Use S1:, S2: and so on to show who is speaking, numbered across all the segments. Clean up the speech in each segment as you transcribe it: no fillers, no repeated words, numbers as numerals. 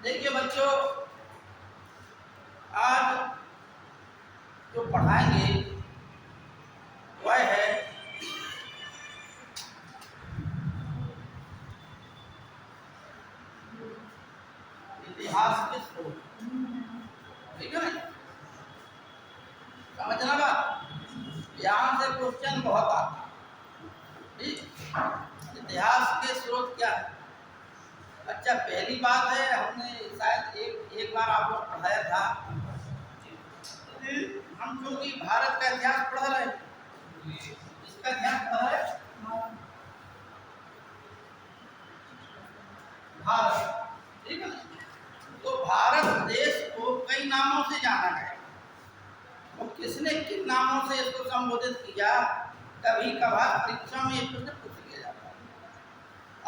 S1: देखिए बच्चों, आज जो पढ़ाएंगे वह है इतिहास के स्रोत। ठीक है ना, समझना बात। यहाँ से क्वेश्चन बहुत आता है। ठीक, इतिहास के स्रोत क्या है? अच्छा, पहली बात है, हमने शायद एक बार आपको पढ़ाया था। हम क्योंकि भारत का इतिहास पढ़ रहे हैं, इसका इतिहास पढ़ रहे हैं भारत। ठीक है, तो भारत देश को कई नामों से जाना गया। तो किसने किन नामों से इसको संबोधित किया? कभी कभार परीक्षा में एक प्रश्न पूछ लिया जाता है,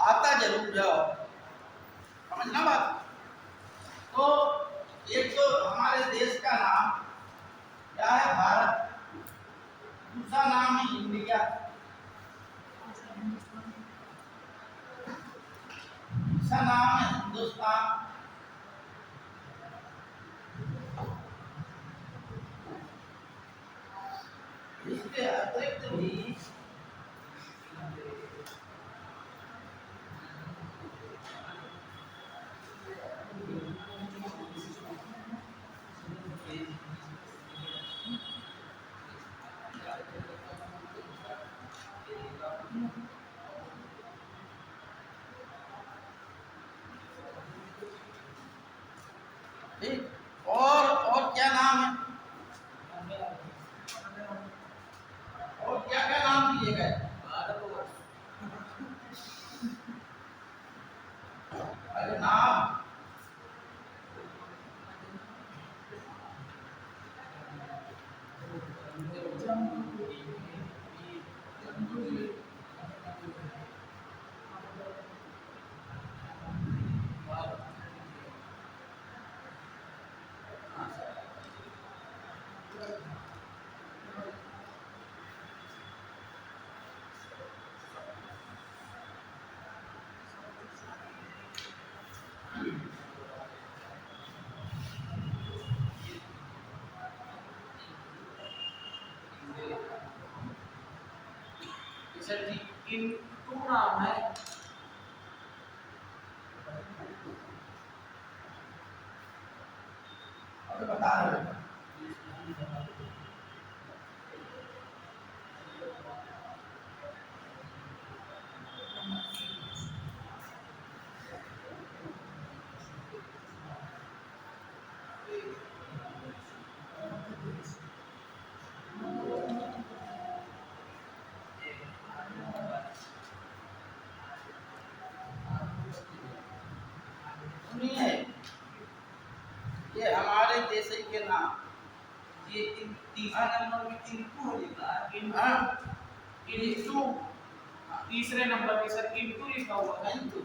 S1: आता जरूर जाओ, समझना बात। तो एक तो हमारे देश का नाम क्या है? भारत। दूसरा नाम है इंडिया। तीसरा नाम है हिंदुस्तान। इसके अतिरिक्त भी और क्या नाम है? और क्या क्या नाम दिए गए? अरे नाम
S2: सर जी, इनटू नाम है।
S1: अब बता रहे हो। सुनिए, ये हमारे देश के नाम,
S2: ये तीसरा नंबर में इनटू हो लिखा है।
S1: इनटू
S2: तीसरे नंबर पे सर इनटू लिखा हुआ है।
S1: इनटू,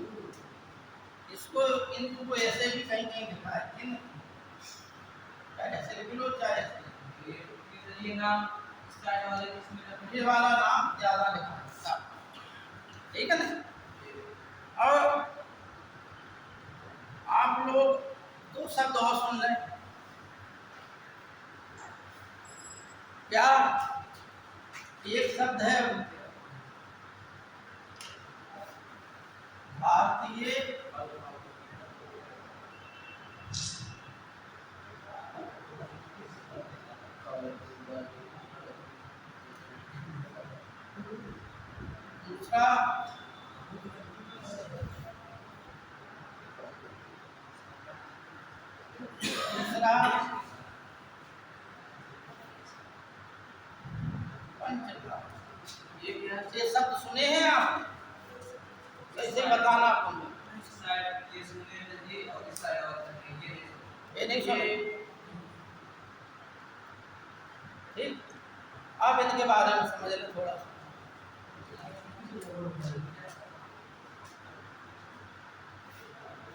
S1: इसको इनटू को ऐसे भी कहीं कहीं लिखा है इन, चाहे ऐसे लिख लो चाहे ऐसे।
S2: ये नाम स्टार्ट वाले किसमें?
S1: ये वाला नाम ज्यादा लिखा है, ठीक है ना। और आप लोग दो शब्द और सुन लें। क्या? एक शब्द है भारतीय दूसरा तीसरा पंचग्राम। ये शब्द सुने हैं आप? कैसे बताना आपको?
S2: ये सुने जी और इस साइड और
S1: ये नहीं सुने? ठीक, अब इनके बारे में समझ लें थोड़ा सा।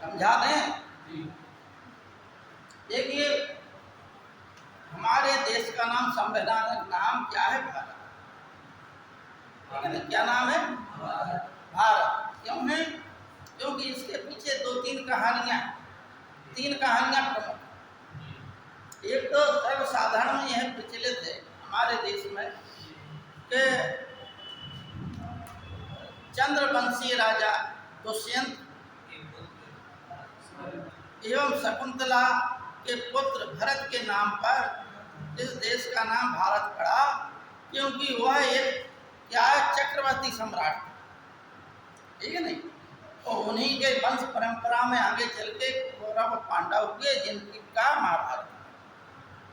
S1: समझा दें? देखिए, हमारे देश का नाम, संवैधानिक नाम क्या है? भारत। ठीक है ना? क्या नाम है? भारत। क्यों है? क्योंकि इसके पीछे तीन कहानियां प्रमुख। एक तो सर्वसाधारण में यह प्रचलित है हमारे देश में कि चंद्रवंशीय राजा दुष्यंत एवं शकुंतला के पुत्र भरत के नाम पर इस देश का नाम भारत पड़ा, क्योंकि वह एक क्या है, चक्रवर्ती सम्राट, ठीक है नहीं? और उन्हीं के वंश परंपरा में आगे चल के कौरव पांडव हुए, जिनकी का महाभारत।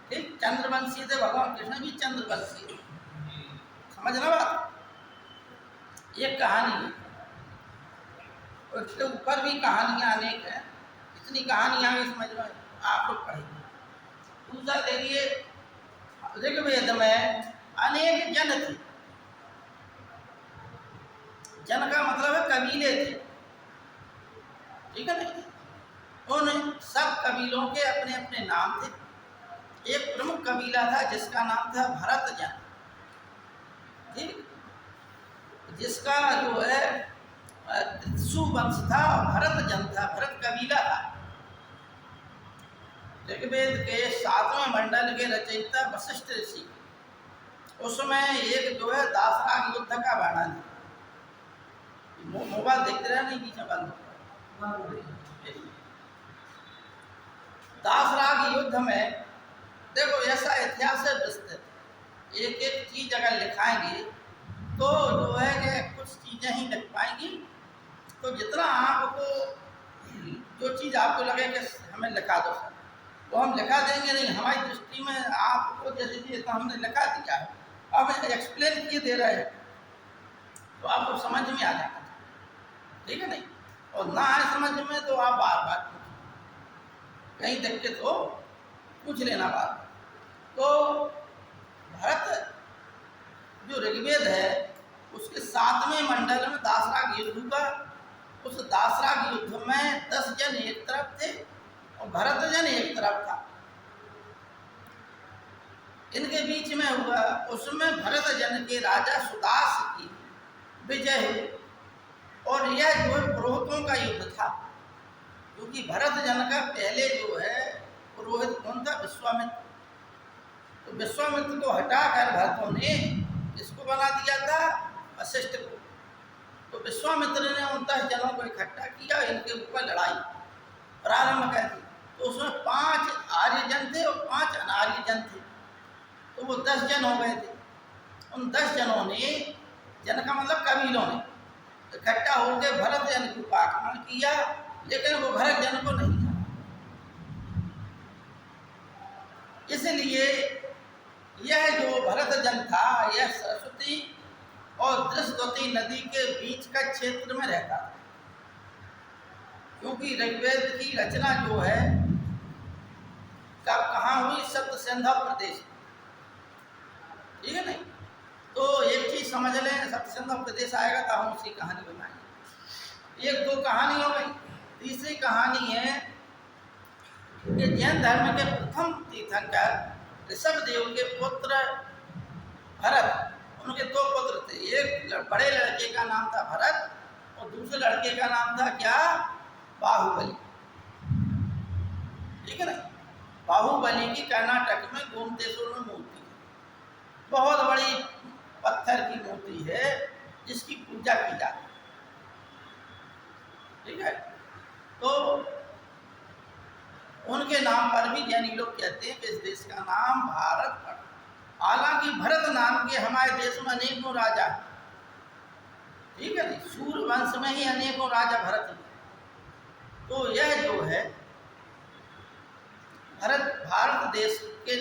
S1: ठीक, चंद्रवंशी थे, भगवान कृष्ण भी चंद्रवंशी, समझना बात? ये कहानी है। उसके ऊपर भी कहानियां अनेक हैं, इतनी कहानियां आगे समझ में आप लोग पढ़ेंगे। दूसरा देखिए, ऋग्वेद में अनेक जन थे। जन का मतलब है कबीले थे, ठीक है ना? उन सब कबीलों के अपने अपने नाम थे। एक प्रमुख कबीला था जिसका नाम था भरत जन, ठीक, जिसका जो है सुवंश था, भरत जन था, भरत कबीला था। ऋग्वेद के 7वें मंडल के रचयिता वशिष्ठ ऋषि, उसमें एक जो है दासराग युद्ध का वर्णन है। मोबाइल देखते रहे नहीं, बीच में बंद। दासराग युद्ध में देखो ऐसा इतिहास है विस्तृत, एक एक चीज अगर लिखाएंगे तो जो है कि कुछ चीजें ही लिख पाएंगी। तो जितना आपको जो चीज आपको लगे कि हमें लिखा दो सर, तो हम लिखा देंगे। नहीं, हमारी दृष्टि में आपको जैसे कि तो हमने लिखा दिया है, अब एक्सप्लेन किए दे रहे हैं तो आपको समझ में आ जाना, ठीक है नहीं? और ना आए समझ में तो आप बार बार कहीं दिक्कत हो पूछ लेना बात। तो भरत जो ऋग्वेद है उसके 7वें मंडल में दासराग युद्ध हुआ। उस दासराग युद्ध में 10 जन एक तरफ थे और भरत जन एक तरफ था, इनके बीच में हुआ। उसमें भरत जन के राजा सुदास की विजय हुई और यह जो है पुरोहितों का युद्ध था, क्योंकि भरत जन का पहले जो है पुरोहित कौन था? विश्वामित्र। तो विश्वामित्र को हटाकर भरतों ने इसको बना दिया था वशिष्ठ को। तो विश्वामित्र ने उन 10 जनों को इकट्ठा किया, इनके ऊपर लड़ाई प्रारंभ कर दी। तो उसमें 5 आर्य जन थे और 5 अनार्य जन थे, तो वो 10 जन हो गए थे। उन 10 जनों ने, जन का मतलब कबीलों ने, इकट्ठा होकर भरत जन के ऊपर आक्रमण किया, लेकिन वो भरत जन को नहीं था। इसलिए यह जो भरत जन था यह सरस्वती और दृष्टवती नदी के बीच का क्षेत्र में रहता था, क्योंकि ऋग्वेद की रचना जो है कब कहाँ हुई? सप्तसिंधु प्रदेश, ठीक है नहीं? तो एक चीज समझ लें, सप्तसिंधु प्रदेश आएगा तो हम उसकी कहानी बनाएंगे। एक दो कहानी हो गई। तीसरी कहानी है कि जैन धर्म के प्रथम तीर्थंकर ऋषभदेव के पुत्र भरत, उनके 2 पुत्र थे। एक बड़े लड़के का नाम था भरत और दूसरे लड़के का नाम था क्या? बाहुबली, ठीक है ना? बाहुबली की कर्नाटक में गोमतेश्वर में मूर्ति है, बहुत बड़ी पत्थर की मूर्ति है जिसकी पूजा की जाती है, ठीक है? तो उनके नाम पर भी जैनी लोग कहते हैं कि इस देश का नाम भारत पड़ा। हालांकि भरत नाम के हमारे देश में अनेकों राजा, ठीक है नहीं? सूर्य वंश में ही अनेकों राजा भरत हैं। तो यह जो है भारत देश के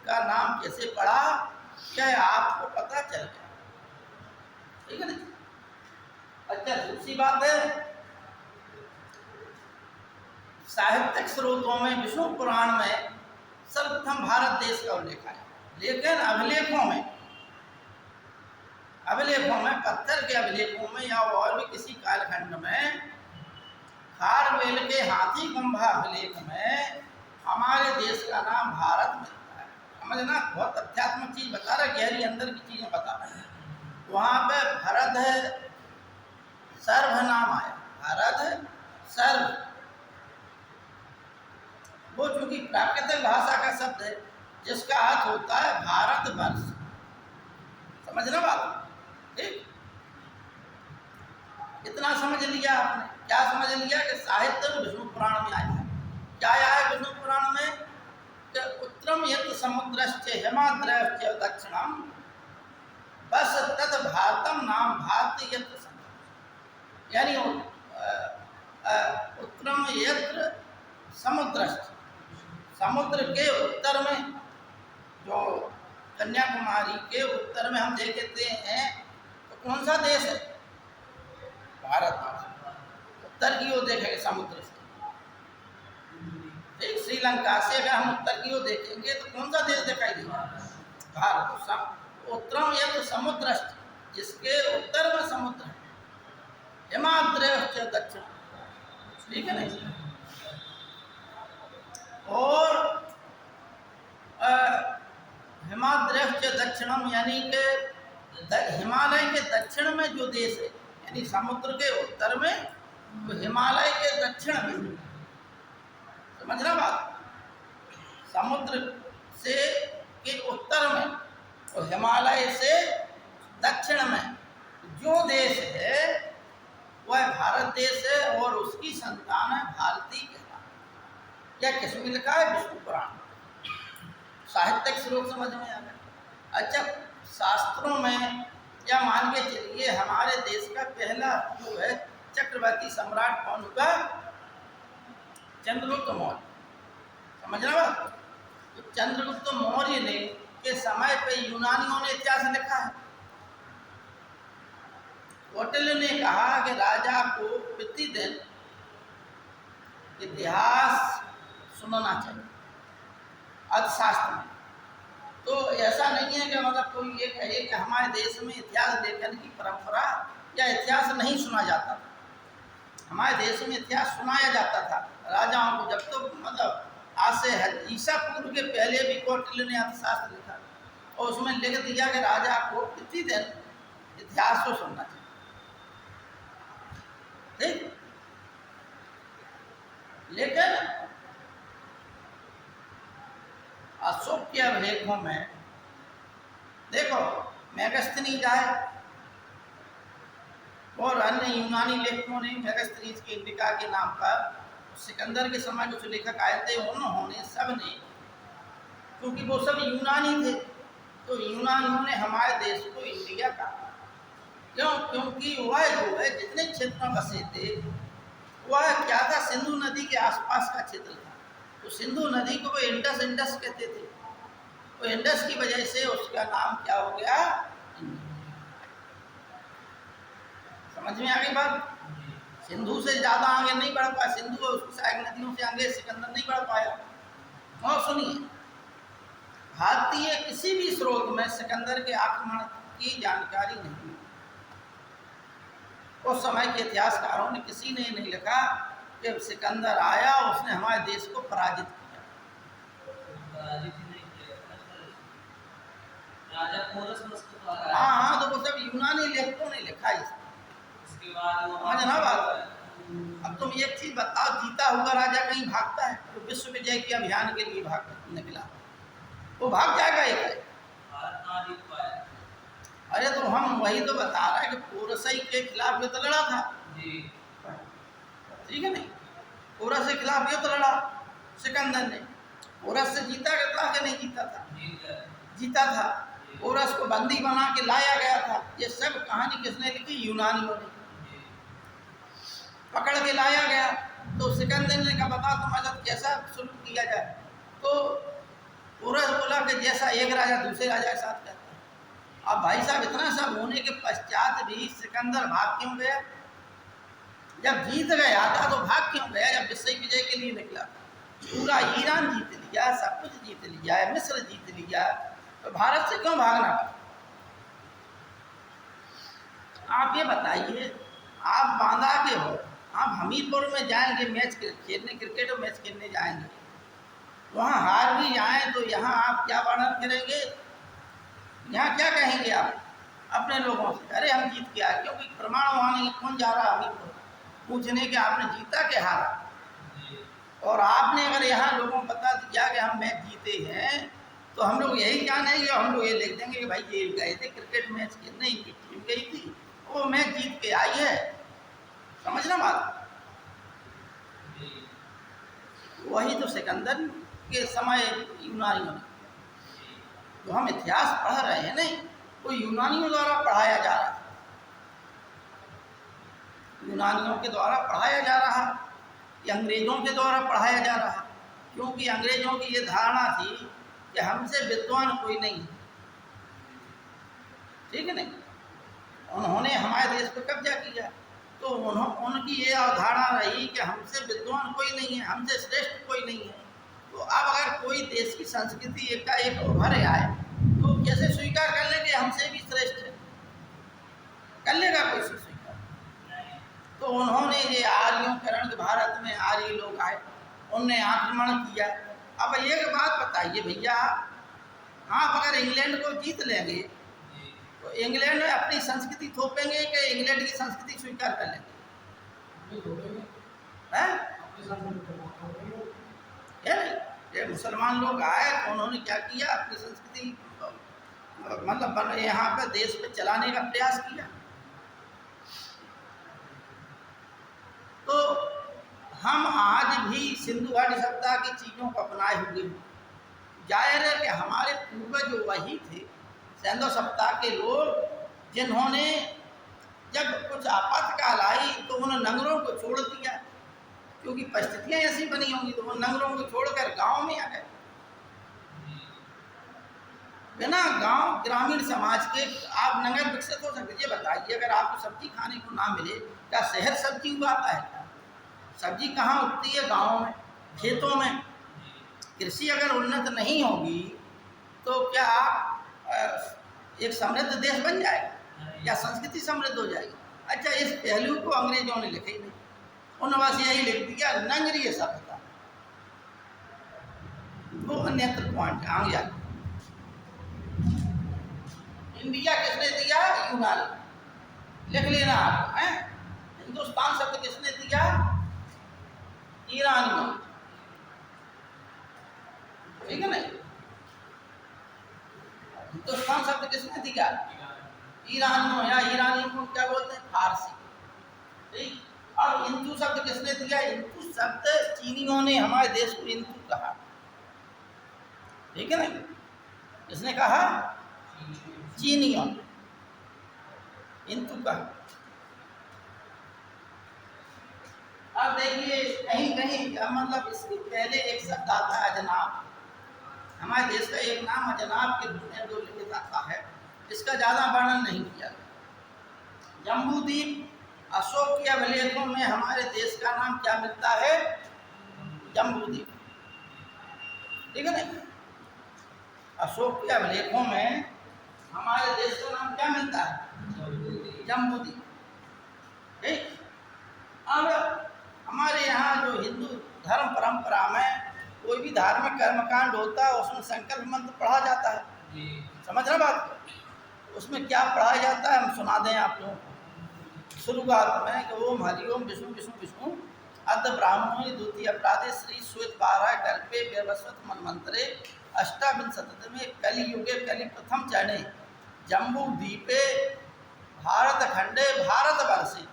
S1: का नाम कैसे पड़ा, क्या आपको पता चल गया, ठीक है नहीं? अच्छा, दूसरी बात है, साहित्यिक स्रोतों में विष्णु पुराण में सर्वप्रथम भारत देश का उल्लेख है, लेकिन अभिलेखों में पत्थर के अभिलेखों में या और भी किसी कालखंड में खारवेल के हाथी गुम्बा अभिलेख में हमारे देश का नाम भारत मिलता है। समझना, बहुत अध्यात्मक चीज बता रहा है, गहरी अंदर की चीजें बता रहे हैं। वहाँ पे भरत है सर्व नाम आया, भरत है सर्व, वो चूंकि प्राकृतिक भाषा का शब्द है जिसका अर्थ होता है भारतवर्ष। समझना बात? ठीक, इतना समझ लिया आपने। क्या समझ लिया कि साहित्य विष्णु पुराण में आया है। क्या आया है विष्णु पुराण में कि उत्तरम यत् समुद्रश्च हिमाद्रश्च दक्षिणम बस तत् भारतम नाम भारती यत्र समुद्र, यानी उत्तरम यत्र समुद्रश्च, समुद्र के उत्तर में, जो कन्याकुमारी के उत्तर में हम देखते हैं तो कौन सा देश है? भारत। उत्तर की ओर देखेंगे समुद्र से, ठीक, श्रीलंका से अगर हम उत्तर की ओर देखेंगे तो कौन सा देश दिखाई देगा? भारत। उत्तरम यत्र समुद्र, जिसके उत्तर में समुद्र है, हिमाद्रश्च दक्षिण, ठीक है नहीं? और हिमाद्रश्च दक्षिणम, यानी कि हिमालय के दक्षिण में जो देश है, यानी समुद्र के उत्तर में तो हिमालय के दक्षिण में, समझना बात? समुद्र से के उत्तर में और हिमालय से दक्षिण में जो देश है वह भारत देश है और उसकी संतान है भारती के नाम। यह किसमें लिखा है? विष्णु पुराण। साहित्यिक स्रोत समझ में आ गया। अच्छा, शास्त्रों में या मान के चलिए हमारे देश का पहला जो है चक्रवर्ती सम्राट कौन हुआ? चंद्रगुप्त मौर्य। समझना बात? तो चंद्रगुप्त मौर्य ने के समय पे यूनानियों ने इतिहास लिखा है। कौटिल्य ने कहा कि राजा को प्रतिदिन इतिहास सुनना चाहिए अर्थशास्त्र में। तो ऐसा नहीं है कि मतलब कोई ये कहे कि हमारे देश में इतिहास लेखन की परंपरा या इतिहास नहीं सुना जाता था। हमारे देश में इतिहास सुनाया जाता था राजाओं को। जब तो मतलब आज से ईसा पूर्व के पहले भी कौटिल्य ने अर्थशास्त्र लिखा और उसमें लिख दिया कि राजा को प्रतिदिन इतिहास को सुनना चाहिए। ठीक, लेकिन अशोक के अभिलेखों में देखो मेगास्थनीज आए और अन्य यूनानी लेखकों ने मेगास्थनीज के इंडिका के नाम पर सिकंदर के समय कुछ लेखक आए थे, उन्होंने सब ने, क्योंकि वो सब यूनानी थे, तो यूनानियों ने हमारे देश को इंडिया कहा। क्यों? क्योंकि वह जो है जितने क्षेत्र में बसे थे वह क्या था, सिंधु नदी के आसपास का क्षेत्र था। तो सिंधु नदी को वो इंडस इंडस कहते थे, तो इंडस की वजह से उसका नाम क्या हो गया? समझ में आ गई बात? सिंधु से ज़्यादा आगे नहीं बढ़ पाया, सिंधु और उसकी सहायक नदियों से आगे सिकंदर नहीं बढ़ पाया। और सुनिए, भारतीय किसी भी स्रोत में सिकंदर के आक्रमण की जानकारी नहीं। उस समय के इतिहासकारों ने किसी ने नहीं लिखा कि सिकंदर आया और उसने हमारे देश को पराजित किया। हाँ, तो वो सब यूनानी लेखकों ने लिखा इसके बाद समझना बात। अब तुम एक चीज बताओ, जीता हुआ राजा कहीं भागता है? तो विश्व विजय के अभियान के लिए भाग निकला, वो भाग जाएगा एक? अरे तो हम वही तो बता रहे हैं कि पोरसई के खिलाफ युद्ध लड़ा था, ठीक है नहीं? पोरस के खिलाफ युद्ध लड़ा सिकंदर ने। पोरस से जीता था कि नहीं जीता था? जीता था। पोरस को बंदी बना के लाया गया था। ये सब कहानी किसने लिखी? यूनानियों ने। पकड़ के लाया गया तो सिकंदर ने कहा बता तुम्हारे साथ कैसा सुलूक किया जाए? तो पोरस बोला कि जैसा एक राजा दूसरे राजा के साथ करता है। अब भाई साहब, इतना सब होने के पश्चात भी सिकंदर भाग क्यों गया? जब जीत गया था तो भाग क्यों गया? जब विश्व विजय के लिए निकला, पूरा ईरान जीत लिया, सब कुछ जीत लिया, मिस्र जीत लिया, तो भारत से क्यों भागना? आप ये बताइए, आप बांदा के हो, आप हमीरपुर में जाएंगे मैच खेलने, क्रिकेट मैच खेलने जाएंगे, वहाँ हार भी जाएं तो यहाँ आप क्या वर्णन करेंगे? यहाँ क्या कहेंगे आप? अपने लोगों से, अरे हम जीत के आए, क्योंकि प्रमाण वहाँ नहीं, कौन जा रहा अभी तो पूछने के आपने जीता के हारा। और आपने अगर यहाँ लोगों को बता दिया कि हम मैच जीते हैं, तो हम लोग यही जानेंगे, हम लोग ये लिख देंगे कि भाई ये गए थे क्रिकेट मैच के, नहीं ये टीम गई थी, वो मैच जीत के आई है। समझना बात? वही तो सिकंदर के समय यूनानियों ने, तो हम इतिहास पढ़ रहे हैं नहीं, वो यूनानियों द्वारा पढ़ाया जा रहा है, यूनानियों के द्वारा पढ़ाया जा रहा, या अंग्रेजों के द्वारा पढ़ाया जा रहा, क्योंकि अंग्रेजों की ये धारणा थी कि हमसे विद्वान कोई नहीं है, ठीक है नहीं। उन्होंने हमारे देश पर कब्जा किया, तो उनकी ये अवधारणा रही कि हमसे विद्वान कोई नहीं है, हमसे श्रेष्ठ कोई नहीं है। तो अब अगर कोई देश की संस्कृति एक का एक उभर आए, तो कैसे स्वीकार कर लेंगे हमसे भी श्रेष्ठ है? कर लेगा कोई स्वीकार? तो उन्होंने ये आर्यों करण के, भारत में आर्य लोग आए, उनने आक्रमण किया। अब एक बात बताइए भैया, आप अगर इंग्लैंड को जीत लेंगे तो इंग्लैंड में अपनी संस्कृति थोपेंगे कि इंग्लैंड की संस्कृति स्वीकार कर लेंगे? हैं? ये मुसलमान लोग आए तो उन्होंने क्या किया, अपनी संस्कृति मतलब यहाँ पे देश पे चलाने का प्रयास किया। तो हम आज भी सिंधु घाटी सभ्यता की चीज़ों को अपनाए हुए हैं। जाहिर है कि हमारे पूर्वज वही थे सिंधु सभ्यता के लोग, जिन्होंने जब कुछ आपातकाल आई तो उन नगरों को छोड़ दिया, क्योंकि परिस्थितियां ऐसी बनी होंगी, तो वो नगरों को छोड़कर गांव में आ गए। बिना गांव ग्रामीण समाज के आप नगर विकसित हो सकते? ये बताइए, अगर आपको सब्जी खाने को ना मिले, क्या शहर सब्जी उगाता है? क्या सब्जी कहाँ उगती है? गाँव में, खेतों में। कृषि अगर उन्नत नहीं होगी तो क्या एक समृद्ध देश बन जाएगा या संस्कृति समृद्ध हो जाएगी? अच्छा, इस पहलू को अंग्रेजों ने लिखा ही नहीं, उन्होंने बस यही लिख दिया नगरीय सभ्यता। वो अन्यत्र पॉइंट आ गया। इंडिया किसने दिया? यूनानी। लिख लेना आप, हैं? हिंदुस्तान शब्द किसने दिया? ईरानियों। ठीक है नहीं? हिंदुस्तान शब्द किसने दिया? ईरानियों, या ईरानियों को क्या बोलते हैं? फारसी। ठीक। और हिंदू शब्द किसने दिया? हिंदू शब्द चीनियों ने हमारे देश को हिंदू कहा। ठीक है नहीं? किसने कहा? चीनियों। हिंदू कहा। अब देखिए, कहीं कहीं मतलब इसके पहले एक शब्द आता है अजनाब। हमारे देश का एक नाम अजनाब के रूप में जो लिखित आता है, इसका ज़्यादा वर्णन नहीं किया गया। जम्बूद्वीप, अशोक के अभिलेखों में हमारे देश का नाम क्या मिलता है? जम्बूद्वीप। ठीक है नहीं? अशोक के अभिलेखों में हमारे देश का नाम क्या मिलता है? जम्बूद्वीप। ठीक। अब हमारे यहाँ जो हिंदू धर्म परंपरा में कोई भी धार्मिक कर्मकांड होता है, उसमें संकल्प मंत्र पढ़ा जाता है। समझ रहे बात? उसमें क्या पढ़ाया जाता है, हम सुना दें आप लोगों को। शुरुआत में कि ओम हरिओम विष्णु विष्णु विष्णु अद्य ब्राह्मणों द्वितीय अपराधे श्री श्वेत 12 कल्पे व्यवस्वत मनमंत्रे अष्टाविंशति में कलियुगे कलि प्रथम चरणे जम्बूद्वीपे भारतखंडे भारतवर्षे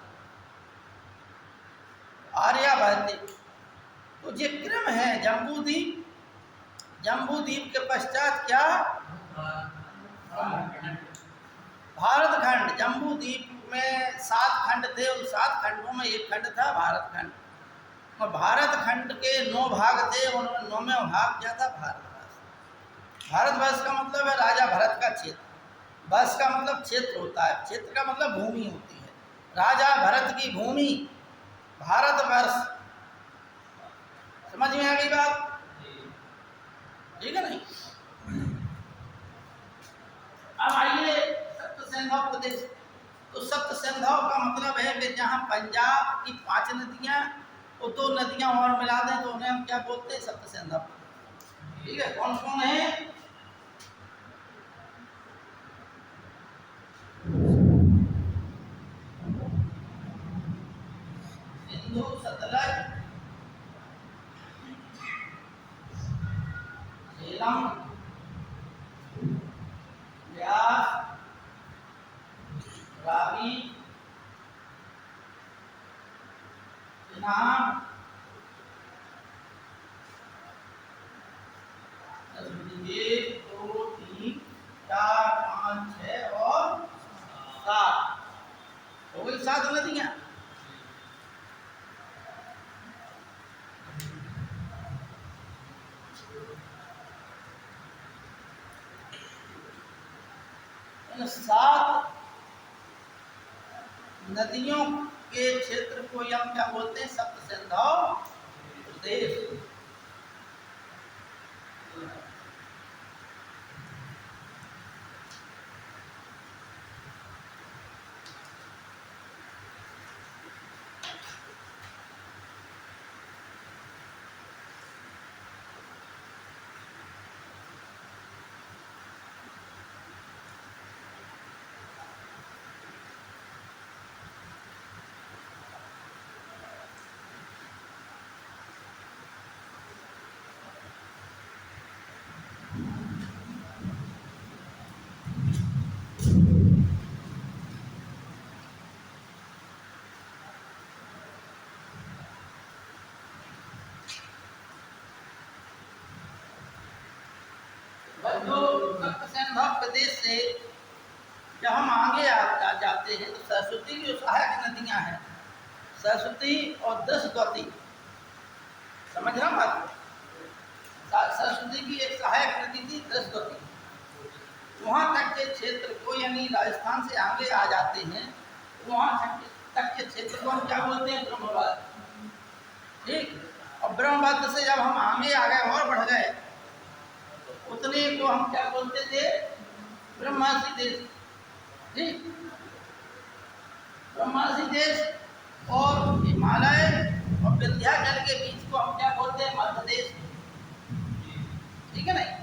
S1: आर्यावर्ते। तो ये क्रम है जम्बूद्वीप। जम्बूद्वीप के पश्चात क्या? भारतखंड। जम्बूद्वीप में 7 खंड थे, उन 7 खंडों में एक खंड था भारतखंड। और भारतखंड के 9 भाग थे, उनमें 9वें भाग क्या था? भारतवर्ष। भारतवर्ष का मतलब है राजा भरत का क्षेत्र। वर्ष का मतलब क्षेत्र होता है, क्षेत्र का मतलब भूमि होती है। राजा भरत की भूमि भारतवर्ष। समझ में आ गई बात? ठीक है नहीं? अब आइए सप्त सिंधु प्रदेश। तो सप्त सिंधु का मतलब है कि जहाँ पंजाब की 5 नदियाँ और 2 नदियाँ और मिला दें तो उन्हें हम क्या बोलते हैं? सप्त सिंधु। ठीक है? कौन कौन है? सिंधु सतलज झेलम व्यास रावी चिनाब एक दो तीन चार पाँच छः और सात हो गई 7 नदियाँ। इन 7 नदियों के क्षेत्र को हम क्या बोलते हैं? सप्त सिंधु प्रदेश। तो सप्त सिंधु प्रदेश से जब हम आगे जाते हैं तो सरस्वती की जो सहायक नदियां हैं, सरस्वती और दृशद्वती, समझ रहा बात को? सरस्वती की एक सहायक नदी थी दृशद्वती, वहाँ तक के क्षेत्र को यानी राजस्थान से आगे आ जाते हैं, वहाँ तक के क्षेत्र को हम क्या बोलते हैं? ब्रह्मवाद। ठीक। और ब्रह्मवाद से जब हम आगे आ गए और बढ़ गए उतने को हम क्या बोलते थे? ब्रह्मासी देश। ठीक। ब्रह्मासी देश और हिमालय और विंध्याचल के बीच को हम क्या बोलते हैं? मध्य देश। ठीक है नहीं?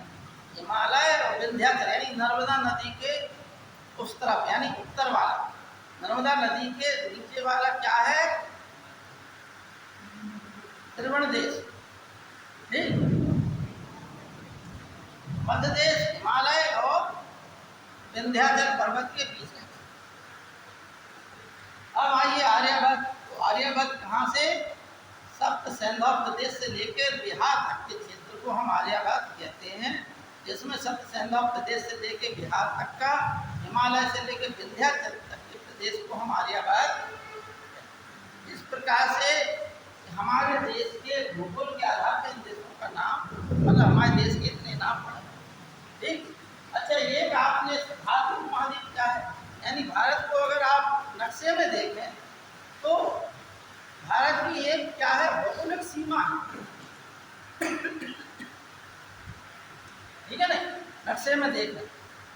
S1: हिमालय और विंध्याचल यानी नर्मदा नदी के उस तरफ यानी उत्तर वाला, नर्मदा नदी के नीचे वाला क्या है? त्रिभुवन देश। ठीक। मध्य देश हिमालय और विंध्याचल पर्वत के बीच है। अब आइए आर्यभट्ट। तो आर्यभट्ट कहाँ से? सप्त सिंधु प्रदेश से लेकर बिहार तक के क्षेत्र को हम आर्यभट्ट कहते हैं, जिसमें सप्त सिंधु प्रदेश से लेकर बिहार तक का, हिमालय से लेकर विंध्याचल तक के प्रदेश को हम आर्यभट्ट। इस प्रकार से हमारे देश के भूगोल के आधार पर इन देशों का नाम, मतलब हमारे देश के इतने नाम पड़ा। ठीक। अच्छा, ये आपने भारत उपमहाद्वीप क्या है? यानी भारत को अगर आप नक्शे में देखें तो भारत की एक क्या है? भौगोलिक सीमा है। ठीक है नहीं? नक्शे में देखें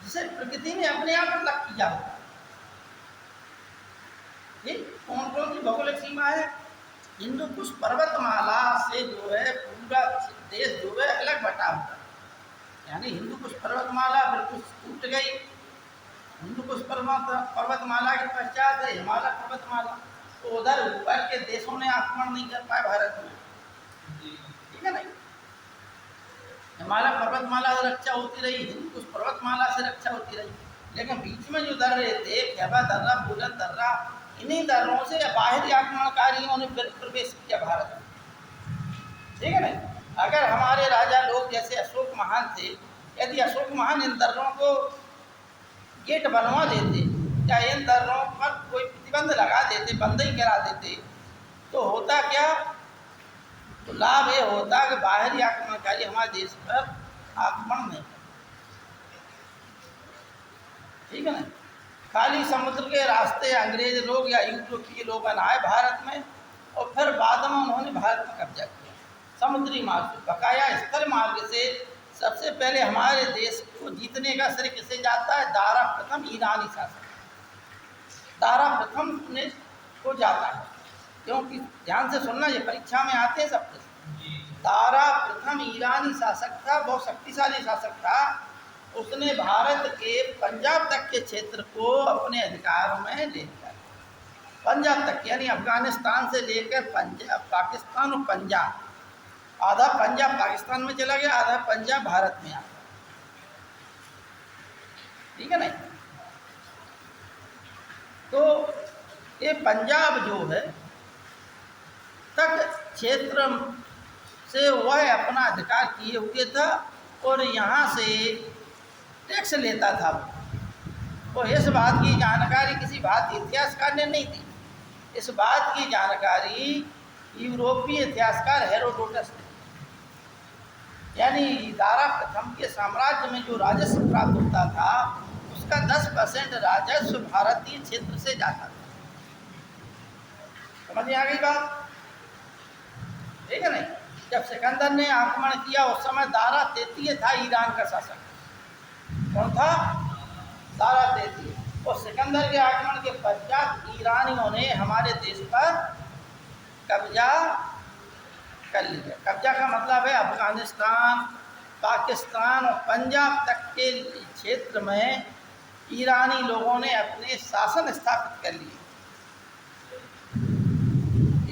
S1: जिसे प्रकृति ने अपने आप अलग किया होगा। ठीक। कौन कौन सी भौगोलिक सीमा है? हिंदू कुश पर्वतमाला से जो है पूरा देश जो है अलग बटा हुआ, यानी हिंदू कुश पर्वतमाला बिल्कुल टूट गई। हिंदू कुश पर्वतमाला के पश्चात है हिमालय पर्वतमाला, तो उधर ऊपर के देशों ने आक्रमण नहीं कर पाए भारत में। ठीक है नहीं? हिमालय पर्वतमाला से रक्षा होती रही, हिंदू कुश पर्वतमाला से रक्षा होती रही, लेकिन बीच में जो दर्रे थे, खैबर दर्रा, बुलंद दर्रा, इन्हीं दर्रों से बाहरी आक्रमणकारियों ने प्रवेश किया भारत में। ठीक है नहीं? अगर हमारे राजा लोग जैसे अशोक महान थे, यदि अशोक महान इन दर्रों को गेट बनवा देते या इन दर्रों पर कोई प्रतिबंध लगा देते, बंदी करा देते, तो होता क्या? तो लाभ ये होता कि बाहरी आक्रमणकारी हमारे देश पर आक्रमण नहीं। ठीक है ना? खाली समुद्र के रास्ते अंग्रेज लोग या यूरोपीय लोग आए भारत में और फिर बाद में उन्होंने भारत में कब्जा किया समुद्री मार्ग से। बकाया स्थल मार्ग से सबसे पहले हमारे देश को जीतने का श्रेय किसे जाता है? दारा प्रथम ईरानी शासक, दारा प्रथम ने को जाता है। क्योंकि ध्यान से सुनना, ये परीक्षा में आते हैं सब कुछ। दारा प्रथम ईरानी शासक था, बहुत शक्तिशाली शासक था। उसने भारत के पंजाब तक के क्षेत्र को अपने अधिकार में ले लिया। पंजाब तक, यानी अफगानिस्तान से लेकर पंजाब, पाकिस्तान और पंजाब, आधा पंजाब पाकिस्तान में चला गया, आधा पंजाब भारत में आ गया। ठीक है नहीं? तो ये पंजाब जो है तक क्षेत्र से वह अपना अधिकार किए हुए था और यहाँ से टैक्स लेता था। तो इस बात की जानकारी किसी भारतीय इतिहासकार ने नहीं दी। इस बात की जानकारी यूरोपीय इतिहासकार हेरोडोटस ने, यानी दारा प्रथम के साम्राज्य में जो राजस्व प्राप्त होता था उसका 10% राजस्व भारतीय क्षेत्र से जाता था। समझ में आ गई बात? ठीक है नहीं? जब सिकंदर ने आक्रमण किया उस समय दारा तृतीय था ईरान का शासक। कौन था? दारा तृतीय। और सिकंदर के आक्रमण के पश्चात ईरानियों ने हमारे देश पर कब्जा कर लिया। कब्जा का मतलब है अफगानिस्तान, पाकिस्तान और पंजाब तक के क्षेत्र में ईरानी लोगों ने अपने शासन स्थापित कर लिए।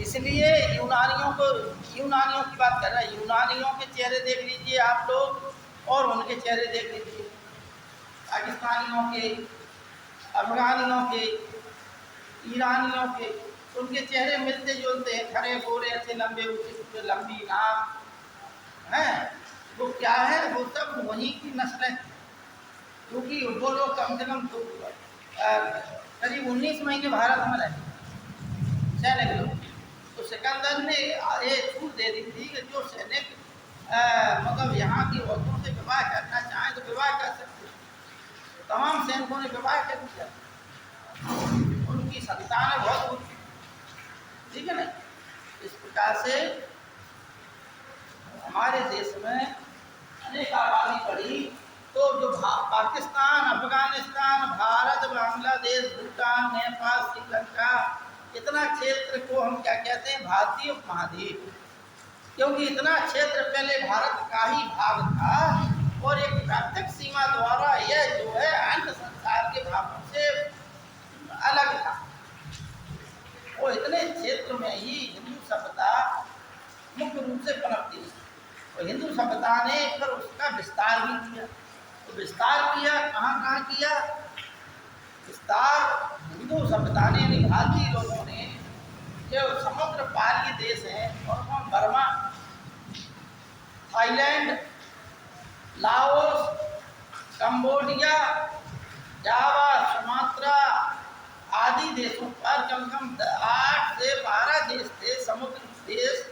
S1: इसलिए यूनानियों की बात कर रहे हैं। यूनानियों के चेहरे देख लीजिए आप लोग और उनके चेहरे देख लीजिए, पाकिस्तानियों के, अफगानियों के, ईरानियों के, उनके चेहरे मिलते जुलते हैं, खड़े गोरे, अच्छे लंबे ऊँचे लंबी नाक हैं। वो क्या है? वो सब वहीं की नस्ल है, क्योंकि वो लोग कम से कम करीब 19 महीने भारत में रहे सैनिक लोग। तो सिकंदर ने ये छूट दे दी थी कि जो सैनिक मतलब यहाँ की औरतों से विवाह करना चाहें तो विवाह कर सकते। तमाम सैनिकों ने विवाह कर दिया, उनकी संतान बहुत उच्च। ठीक है ना? इस प्रकार से हमारे देश में अनेक आबादी बढ़ी। तो जो पाकिस्तान, अफगानिस्तान, भारत, बांग्लादेश, भूटान, नेपाल, श्रीलंका, इतना क्षेत्र को हम क्या कहते हैं? भारतीय उपमहाद्वीप। क्योंकि इतना क्षेत्र पहले भारत का ही भाग था और एक प्राकृतिक सीमा द्वारा यह जो है अन्य संसार के भागों से अलग था। वो इतने क्षेत्र में ही हिंदू सभ्यता मुख्य रूप से पनपती है। तो हिंदू सभ्यता ने फिर उसका विस्तार भी किया। तो विस्तार किया, कहाँ किया विस्तार? हिंदू सभ्यता ने, यानी भारतीय लोगों ने, जो समुद्र पार के देश हैं और बर्मा, थाईलैंड, लाओस, कंबोडिया, जावा, सुमात्रा आदि देशों पर कम से कम 8 से 12 देश थे, समुद्र देश।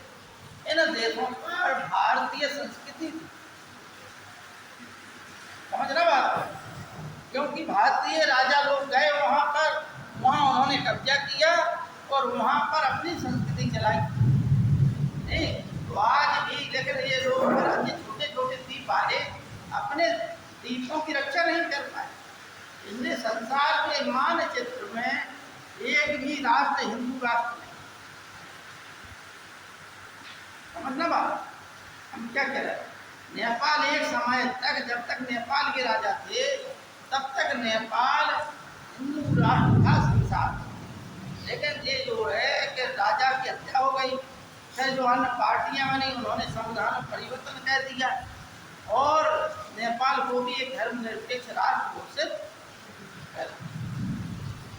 S1: इन देशों पर भारतीय संस्कृति थी। समझना बात? क्योंकि भारतीय राजा लोग गए वहाँ पर, वहाँ उन्होंने कब्जा किया और वहाँ पर अपनी संस्कृति चलाई। नहीं तो आज भी लेकिन ये लोग अन्य छोटे छोटे द्वीप वाले अपने द्वीपों की रक्षा नहीं कर पाए। इसलिए संसार के मानचित्र में एक भी राष्ट्र हिंदू राष्ट्र नहीं। समझना बात? हम क्या कह रहे हैं? नेपाल एक समय तक, जब तक नेपाल के राजा थे तब तक नेपाल हिंदू राष्ट्र था संसार। लेकिन ये जो है कि राजा की हत्या हो गई, फिर जो अन्य पार्टियां बनी उन्होंने संविधान में परिवर्तन कर दिया और नेपाल को भी एक धर्मनिरपेक्ष राष्ट्र घोषित कर।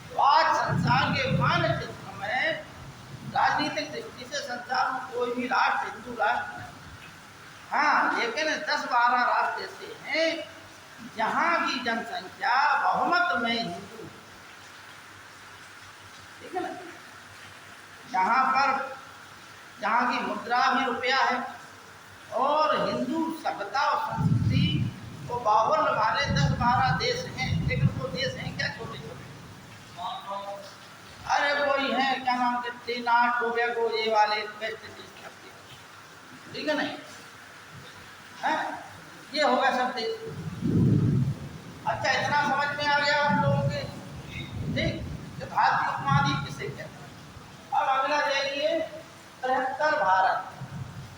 S1: तो आज संसार के मानचित्र में राजनीतिक दृष्टि से संसार में कोई भी राष्ट्र हिंदू राष्ट्र नहीं। हाँ, लेकिन 10-12 राष्ट्र ऐसे हैं जहाँ की जनसंख्या बहुमत में हिंदू। ठीक है ना? जहाँ की मुद्रा भी रुपया है और हिंदू सभ्यता और संस्कृति को बाहुल्य वाले 10-12 देश हैं। लेकिन वो देश हैं क्या? छोटे छोटे। अरे कोई है क्या नाम के त्रिनाद टोबैगो, ये वाले वेस्ट इंडीज के। ठीक है नहीं? है ये होगा सब देश। अच्छा, इतना समझ में आ गया आप लोगों के? ठीक, तो भारतीय उपमहाद्वीप किसे कहते हैं? अब अगला देखिए, 73 भारत।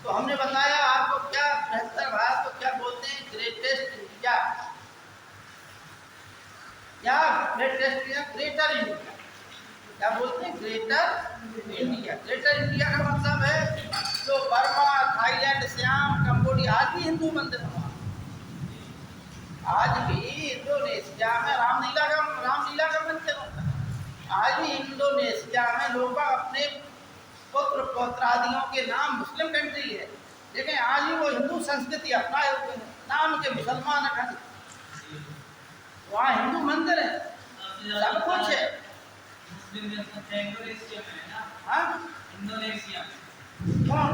S1: तो हमने बताया आपको क्या 73 भारत को क्या बोलते हैं? ग्रेटेस्ट इंडिया या ग्रेटेस्ट इंडिया, ग्रेटर इंडिया। क्या बोलते हैं? Greater India. ग्रेटर इंडिया का मतलब है जो बर्मा, थाईलैंड, श्याम, कंबोडिया, आज भी हिंदू मंदिर हैं। आज भी इंडोनेशिया में रामलीला का मंदिर होता है। आज भी इंडोनेशिया में लोग अपने पुत्र पौत्रादियों के नाम, मुस्लिम कंट्री है लेकिन आज भी वो हिंदू संस्कृति अपनाए हुए हैं, नाम के मुसलमान है, वहाँ हिंदू मंदिर है, सब कुछ है।
S2: इंडोनेशिया में है ना?
S1: हाँ,
S2: इंडोनेशिया
S1: कौन?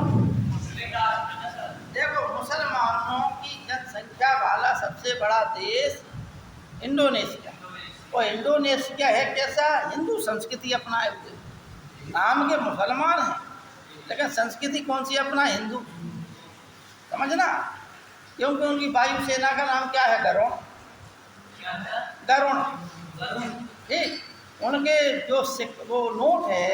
S2: मुस्लिम राष्ट्र है ना सर?
S1: देखो, मुसलमानों की जनसंख्या वाला सबसे बड़ा देश इंडोनेशिया। और इंडोनेशिया है कैसा? हिंदू संस्कृति अपनाए हुए, नाम के मुसलमान हैं लेकिन संस्कृति कौन सी अपना? हिंदू। समझना, क्योंकि उनकी वायुसेना का नाम क्या है? गरुण।
S2: क्या है?
S1: गरुण।
S2: वरुण।
S1: ठीक, उनके जो वो नोट है,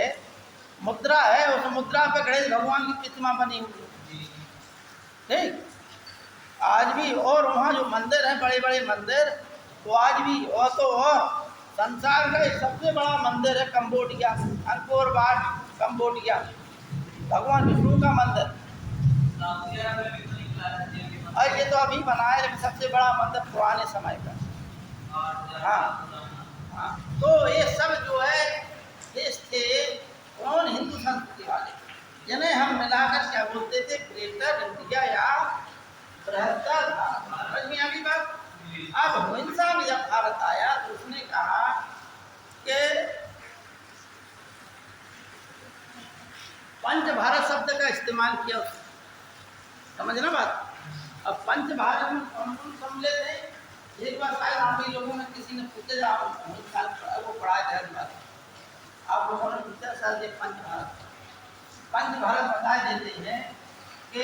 S1: मुद्रा है, उस मुद्रा पे गणेश भगवान की प्रतिमा बनी हुई है। ठीक, आज भी। और वहाँ जो मंदिर हैं, बड़े बड़े मंदिर, वो आज भी। और संसार का एक सबसे बड़ा मंदिर है कंबोडिया, अंकोर वाट, कंबोडिया, भगवान विष्णु का मंदिर। और ये तो अभी बना है लेकिन सबसे बड़ा मंदिर पुराने समय का। हाँ, तो ये सब जो है देश थे कौन? हिंदू संस्कृति वाले, जिन्हें हम मिलाकर क्या बोलते थे? ग्रेटर इंडिया या बृहत्तर भारत। समझ में आ गई बात? अब हिंसा में जब भारत आया तो उसने कहा कि पंच भारत शब्द का इस्तेमाल किया उसने। समझना बात? अब पंच भारत में कौन कौन सम्मिलित है? एक बार शायद आप ही लोगों में किसी ने पूछे, वो पढ़ाया था बात, आप लोगों ने पूछा सर ये पंच भारत बता देते हैं कि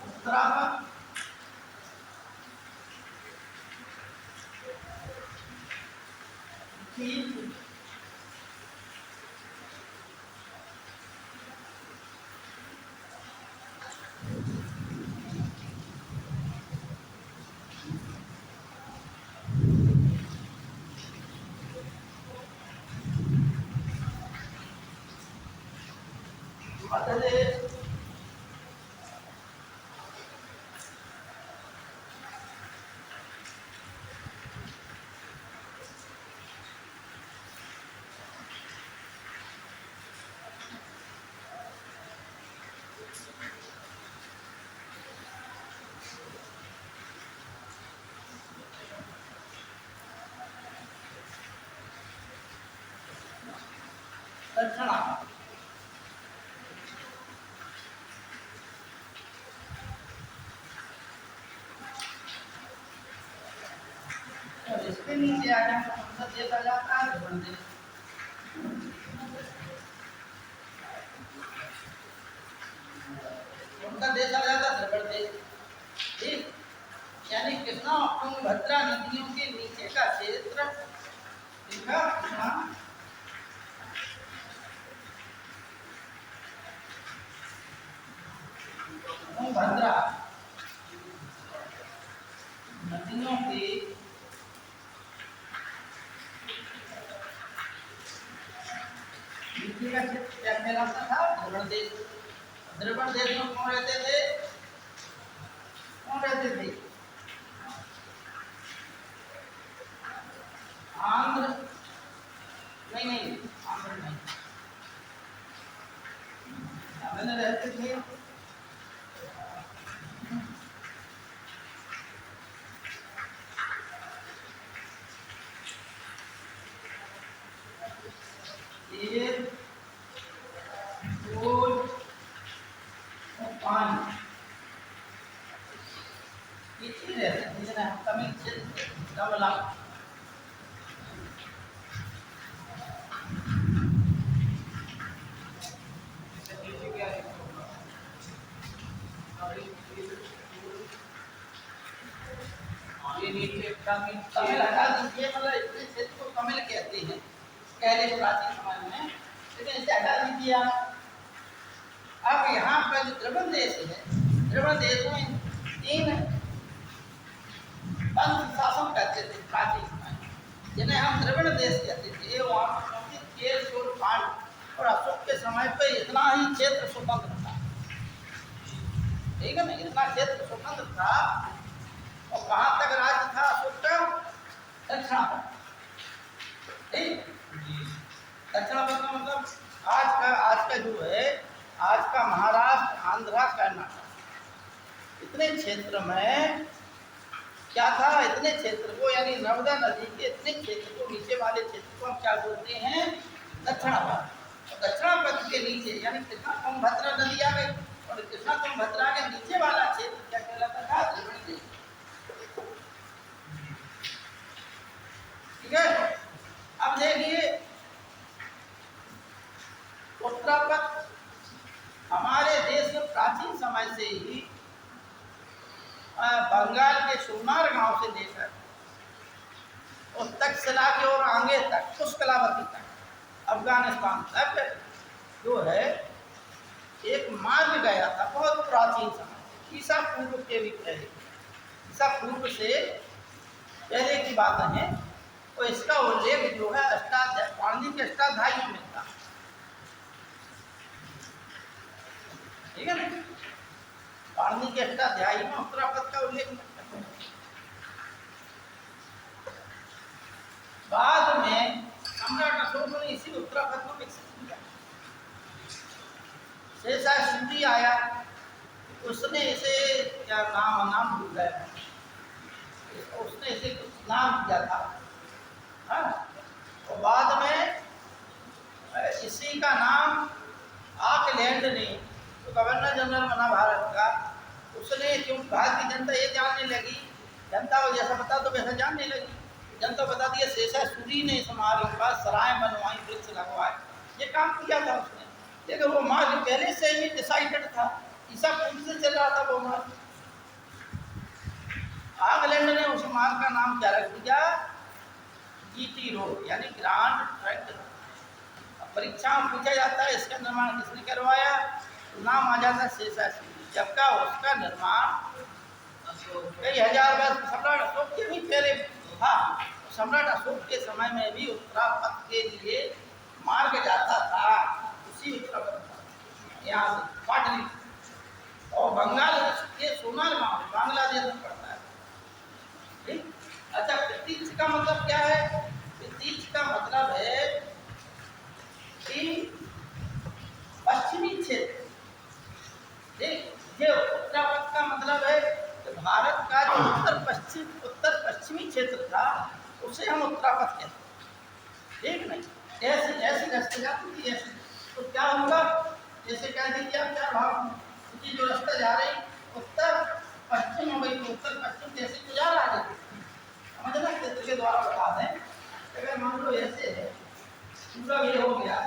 S1: उत्तराखंड, चीन, मध्य प्रदेश, दक्षिणा। इसके नीचे आ जाए तो कौन सा देश आ जाता है? ध्रुव देश। उनका देश आ जाता है ध्रुव देश। ठीक, यानी कृष्णा और तुंगभद्रा नदियों के नीचे का क्षेत्र, तुंगभद्रा नदियों के नीचे का क्षेत्र क्या कहलाता था? ध्रुव देश। ध्रुव देश में कौन रहते थे? आंध्र, नहीं, आंध्र नहीं, मैंने रहते थे एक, दो और पाँच, ये रहते थे जिन्हें हम तमिल क्षेत्र, तमिला। तमिल हटा दीजिए, मतलब इतने क्षेत्र को तमिल कहते हैं पहले प्राचीन समय में, लेकिन इसे हटा दीजिए आप। अब यहाँ पर जो द्रविड़ देश है, द्रविड़ देश में तीन पंच शासन कहते थे प्राचीन समय में, जिन्हें हम द्रविड़ देश कहते थे। वहाँ पर पहुंचे केर, शूर, पांड और अशोक के समय पे इतना ही क्षेत्र स्वतंत्र था, ठीक है ना, इतना क्षेत्र स्वतंत्र था। और कहाँ तक राज्य था अशोक का? दक्षिणापथ, ठीक। दक्षिणापथ का मतलब आज का जो है, आज का महाराष्ट्र, आंध्रा, कर्नाटक, इतने क्षेत्र में क्या था? इतने क्षेत्र को, यानी नर्मदा नदी के इतने क्षेत्र को, नीचे वाले क्षेत्र को हम क्या बोलते हैं? दक्षिणापथ। और दक्षिणापथ के नीचे यानी कृष्णा तुंगभद्रा नदी आ गई, और कृष्णा तुंगभद्रा के नीचे वाला क्षेत्र क्या कहलाता था? द्रविड़ देश, ठीक है। अब देखिए, उत्तरापथ हमारे देश में प्राचीन समय से ही बंगाल के सोनार गांव से लेकर और तक्षशिला की ओर आगे तक, पुष्कलावती तक, अफगानिस्तान तक जो है एक मार्ग गया था, बहुत प्राचीन समय, ईसा पूर्व के भी पहले, ईसा पूर्व से पहले की बातें हैं। और इसका उल्लेख जो है अष्टाध्यायी, पाणिनि के अष्टाध्यायी में था, ठीक है ना। पाणिनि के अष्टाध्यायी में उत्तरापथ का उल्लेख नहीं है। बाद में सम्राट अशोक ने इसी उत्तरापथ को विकसित किया। शेषाचल आया, उसने इसे क्या नाम भूल गया, उसने इसे कुछ नाम दिया था, हाँ? और बाद में इसी का नाम ऑकलैंड ने, तो गवर्नर जनरल बना भारत का, उसने, क्यों भारत की जनता ये जानने लगी, जनता को जैसा बता तो वैसा जानने लगी, जनता बता दिया शेषाचल ने इस मार्ग के पास सराय बनवाई, वृक्ष लगवाए, ये काम किया था उसने। लेकिन वो मार्ग पहले से ही डिसाइडेड था, ईसा पूर्व से चल रहा था वो मार्ग। ऑकलैंड ने उस मार्ग का नाम क्या रख दिया? जीटी रोड, यानी ग्रांड ट्रैंक रोड। परीक्षा में पूछा जाता है इसका निर्माण किसने करवाया, तो नाम आ जाता है शेषाचल, जबकि उसका निर्माण कई हजार वर्ष सम्राट अशोक के भी पहले था। सम्राट अशोक के समय में भी उत्तरापथ के लिए मार्ग जाता था, उसी उत्तरापथ यहाँ से पाटली, और बंगाल के सोनार गांव बांग्लादेश में पड़ता है, ठीक। अच्छा, प्रतीच का मतलब क्या है? प्रतीच का मतलब है कि पश्चिमी क्षेत्र, ठीक। ये उत्तरापथ का मतलब है कि भारत का जो उत्तर पश्चिमी क्षेत्र था उसे हम उत्तरापथ कहते हैं, ठीक नहीं। ऐसे ऐसे रास्ते जाती थी ऐसे, तो क्या होगा, जैसे कह दीजिए आप चार भाग की जो रास्ता जा रही उत्तर पश्चिम हो गई, तो उत्तर पश्चिम जैसे तो जा रहा है, समझना, क्षेत्र के द्वारा बता दें। अगर मान लो ऐसे है, पूरा ये हो गया,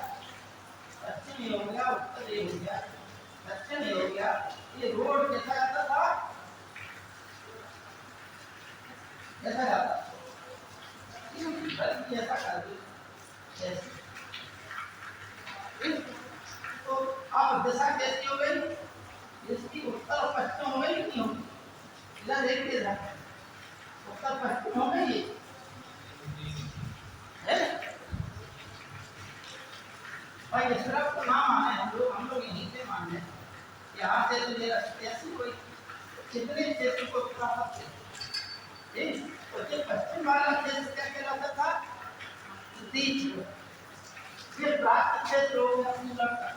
S1: पश्चिम ये हो गया, उत्तर ये हो गया, दक्षिण ये हो गया, ये रोड कैसा जाता था, ऐसा जाता, ऐसा कर दी, तो अब दिशा कैसी हो गई, इसकी उत्तर पश्चिम हो गई, नहीं होगी, इधर देखिए, उत्तर पश्चिम हो गई है। भाई इस तरफ तो नाम आए, हम लोग यहीं से मान लें, यहाँ से तो ये ऐसी कोई कितने क्षेत्र को प्राप्त है, तो जो पश्चिम वाला क्षेत्र क्या कहलाता था? तीज, ये प्राप्त क्षेत्र हो गया पूरा का,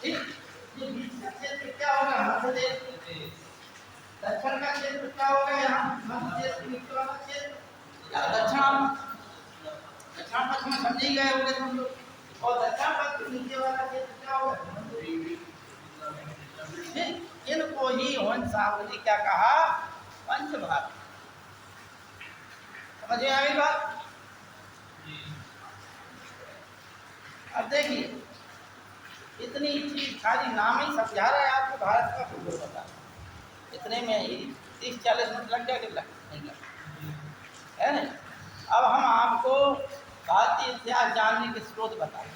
S1: ठीक। ये बीच का क्षेत्र क्या होगा? मध्य देश। दक्षिण का क्षेत्र क्या होगा? यहाँ मध्य देश के नीचे वाला क्षेत्र या दक्षिणापथ में समझ ही गए होंगे तुम लोग। और दक्षिणापथ के नीचे वाला क्षेत्र क्या होगा? इनको ही वन साहब ने क्या कहा? पंचभाग। समझ में आ गई बात? अब देखिए, इतनी चीज खाली नाम ही समझा रहा है आपको भारत का, कुछ पता इतने में ही 30-40 मिनट लग गया कि नहीं लग, है ना। अब हम आपको भारतीय इतिहास जानने के स्रोत बताएं।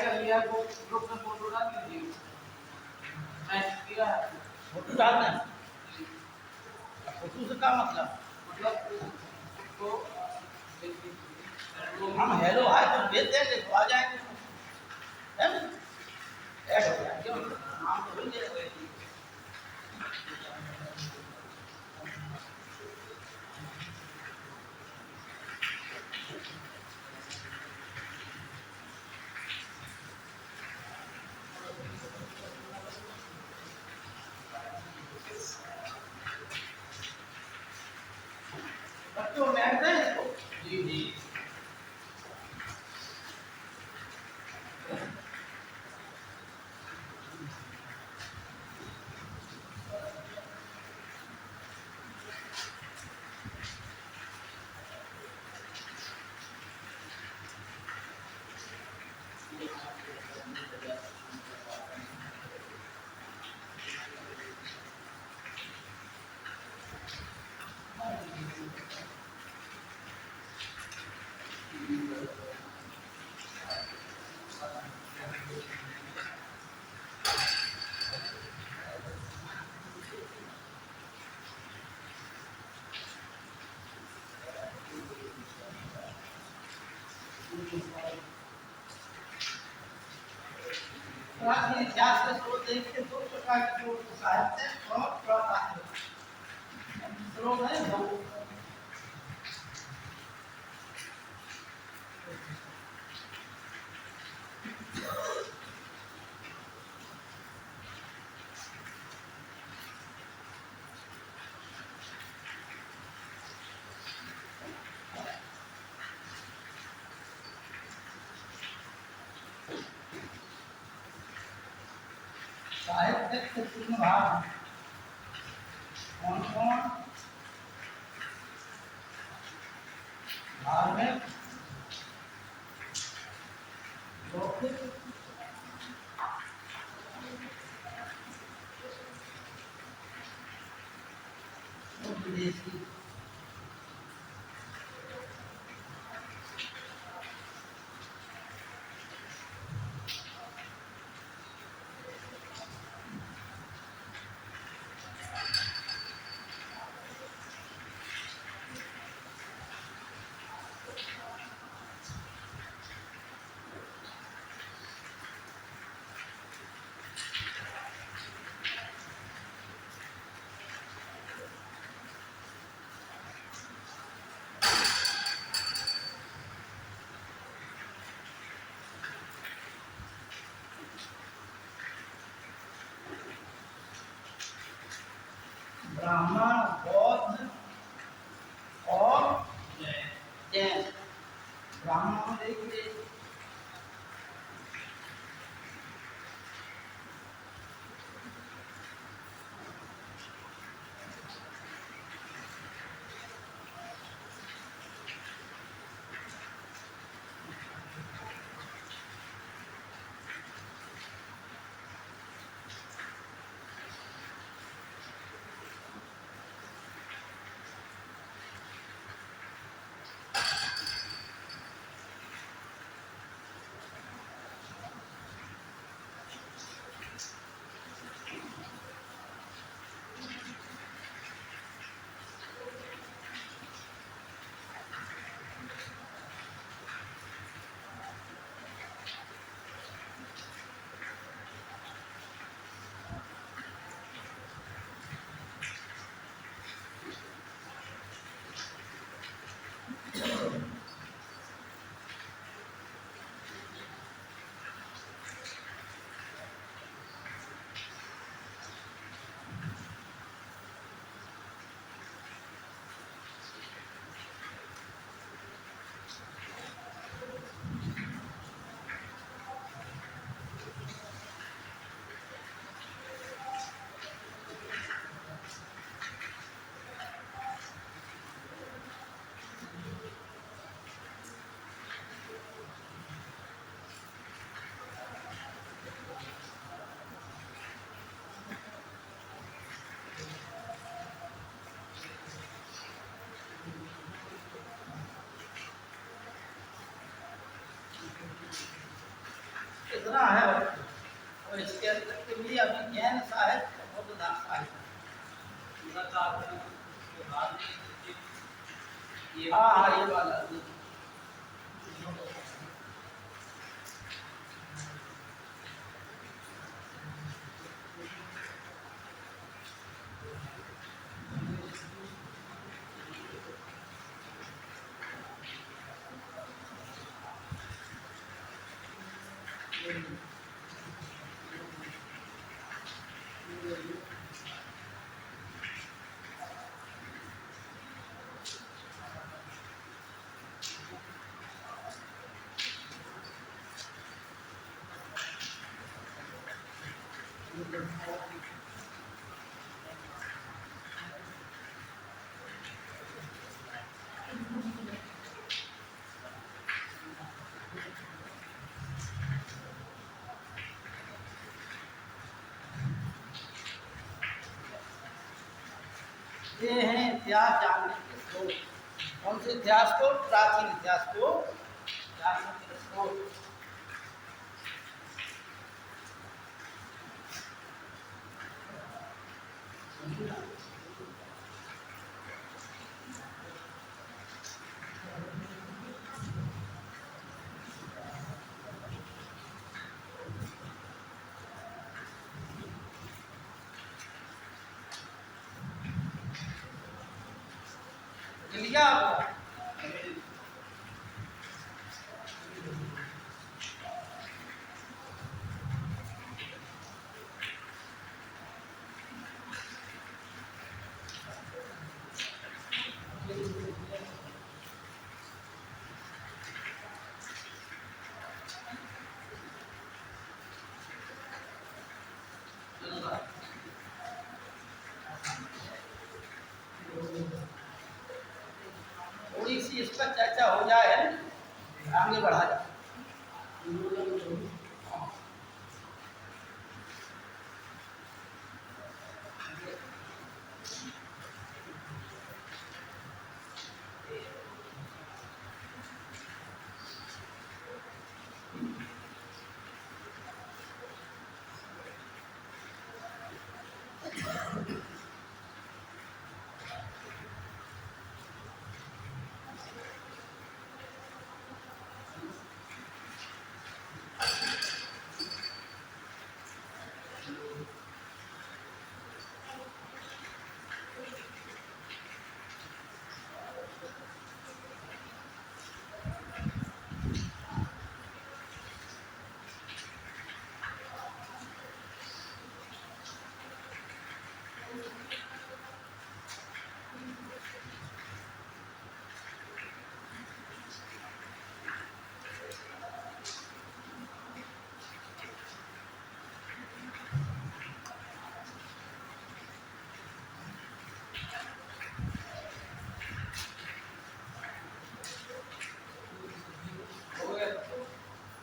S2: कर लिया वो ग्रुप में फोटो डाल दीजिए मैच किया
S1: फोटो डाल दें। फोटो से क्या मतलब?
S2: मतलब तो
S1: हम हेलो हाय तो भेज देंगे तो आ जाएंगे, है ना? ऐड हो जाएंगे, नाम तो भूल गए। बच्चों मैच दें इसको।
S2: जी जी
S1: अपने इतिहास के स्रोत देखते दो प्रकार के जो साहित्य और पुरातात्विक स्रोत है दो। साहित्य के तीन भाग कौन कौन? धार्मिक, लौकिक, और विदेशी। ब्राह्मण, बौद्ध और जैन। ब्राह्मणों में देखिए कितना है और इसके अंदर के लिए अभी जैन साहित्य बौद्ध साहित्य। हाँ हाँ ये वाला ये हैं इतिहास जानने के स्रोत। कौन से इतिहास को? प्राचीन इतिहास को जानने के स्रोत। लिया आपको? थोड़ी सी इस पर चर्चा हो जाए, आगे बढ़ा जाए।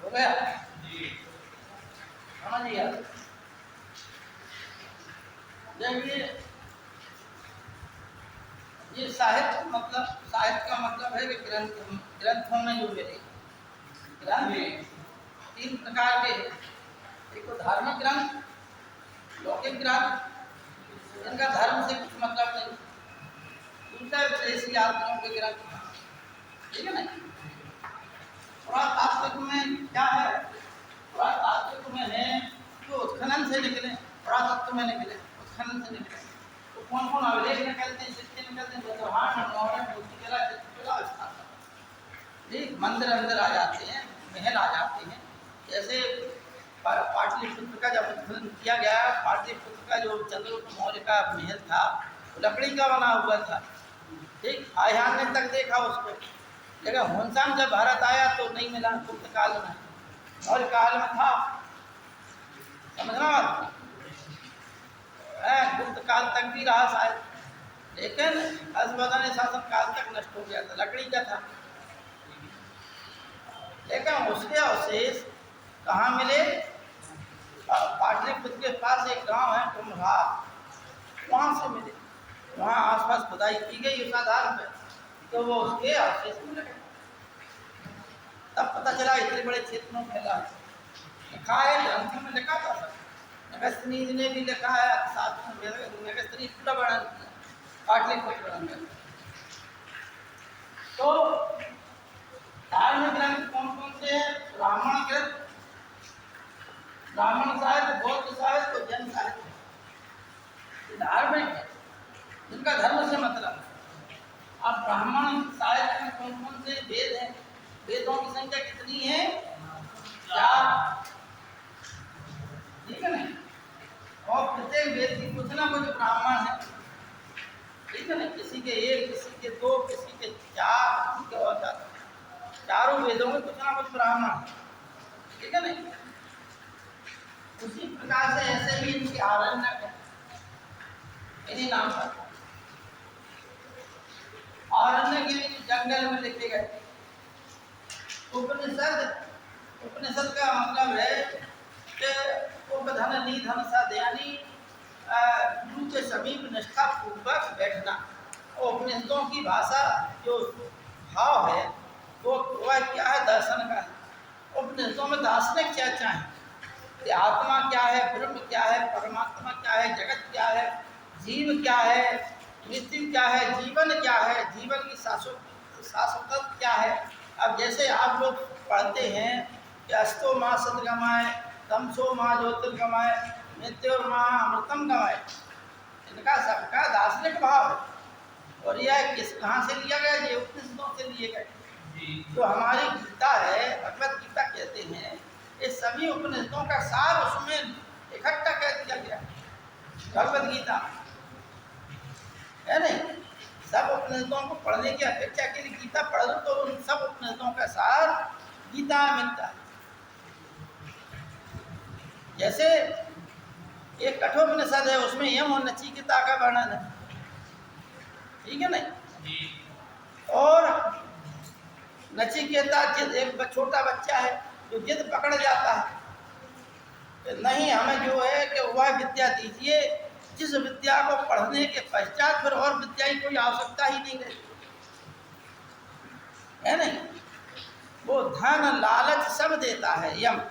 S1: हो गया? समझिए। देखिए ये साहित्य मतलब, साहित्य का मतलब है कि ग्रंथों में जो मिले ग्रंथ तीन प्रकार के। एक तो धार्मिक ग्रंथ, लौकिक ग्रंथ, इनका धर्म से कुछ मतलब नहीं। दूसरा विदेशी यात्रियों के ग्रंथ, ठीक है ना। पुरातात्विक में क्या है? पुरातात्विक में है जो उत्खनन से निकले, पुरातत्व में निकले, उत्खनन से निकले। तो कौन कौन अभिलेख निकलते हैं, सिक्के निकलते हैं, बौद्धवान, मोहन, मूर्तिकला, चित्रकला, स्थापना। ठीक, मंदिर अंदर आ जाते हैं, महल आ जाते हैं। जैसे पाटलिपुत्र का जब उत्खनन किया गया, पाटलिपुत्र का जो चंद्रगुप्त मौर्य का महल था लकड़ी का बना हुआ था। ठीक, आह्यान ने तक देखा उसको, लेकिन हुनसांग जब भारत आया तो नहीं मिला। गुप्त काल में, मौर्य काल में था, समझना बात। गुप्त काल तक भी रहा शायद, लेकिन हर्षवर्धन शासन काल तक नष्ट हो गया था, लकड़ी का था। लेकिन उसके अवशेष कहाँ मिले? पाटलिपुत्र के पास एक गांव है कुम्हार, वहाँ से मिले। वहाँ आसपास खुदाई की गई उस आधार पर, तो वो उसके अवशेष मिले। तब पता चला इतने बड़े क्षेत्र में फैला है। लिखा था सब। अगस्त्यनी जी ने भी लिखा है, साथ में अगस्त्यनी पूरा वर्णन किया पाटलिपुत्र में। तो धार्मिक ग्रंथ कौन कौन से हैं? ब्राह्मण ग्रंथ, ब्राह्मण साहित्य, बौद्ध साहित्य और जैन साहित्य धार्मिक है, जिनका धर्म से मतलब है। अब ब्राह्मण साहित्य में कौन कौन से वेद हैं? वेदों की संख्या कितनी है? 4, ठीक है ना। और प्रत्येक वेद की कुछ ना कुछ ब्राह्मण है, ठीक है ना। किसी के 1, किसी के 2, किसी के 4, किसी के और ज्यादा। चारों वेदों में कुछ ना कुछ ब्राह्मण है, ठीक है ना। उसी प्रकार से ऐसे ही इनके आरण्यक है, इन्हीं नाम पर आरण्यक यानी जंगल में लिखे गए। उपनिषद, उपनिषद का मतलब है कि उपधन निधन सद यानी गुरु के समीप निष्ठा पूर्वक बैठना। और उपनिषदों की भाषा जो भाव है वो वह क्या है? दर्शन का है। उपनिषदों में दार्शनिक चर्चा है कि आत्मा क्या है, ब्रह्म क्या है, परमात्मा क्या है, जगत क्या है, जीव क्या है, मृत्यु क्या है, जीवन क्या है, जीवन की शाश्वत क्या है। अब जैसे आप लोग पढ़ते हैं कि अस्तो माँ सदगमाय, तमसो माँ ज्योतिर्गमाय, मृत्युर्मा अमृतम गमाय, इनका सबका दार्शनिक भाव है। और यह किस कहाँ से लिया गया? ये उपनिषदों से लिए गए। जो हमारी गीता है, भगवत गीता कहते हैं, ये सभी उपनिषदों का सार उसमें इकट्ठा कर दिया गया भगवत गीता, है नहीं। सब उपनिषदों को पढ़ने की अपेक्षा के लिए गीता पढ़ लो तो उन सब उपनिषदों का सार गीता में मिलता है। जैसे एक कठोपनिषद है, उसमें यम और नचिकेता का वर्णन है, ठीक है नहीं। और नचिकेता जिद, एक छोटा बच्चा है जो जिद पकड़ जाता है कि नहीं, हमें जो है कि वह विद्या दीजिए जिस विद्या को पढ़ने के पश्चात फिर और विद्या की कोई आवश्यकता ही नहीं रहती, है नहीं। वो धन लालच सब देता है यम।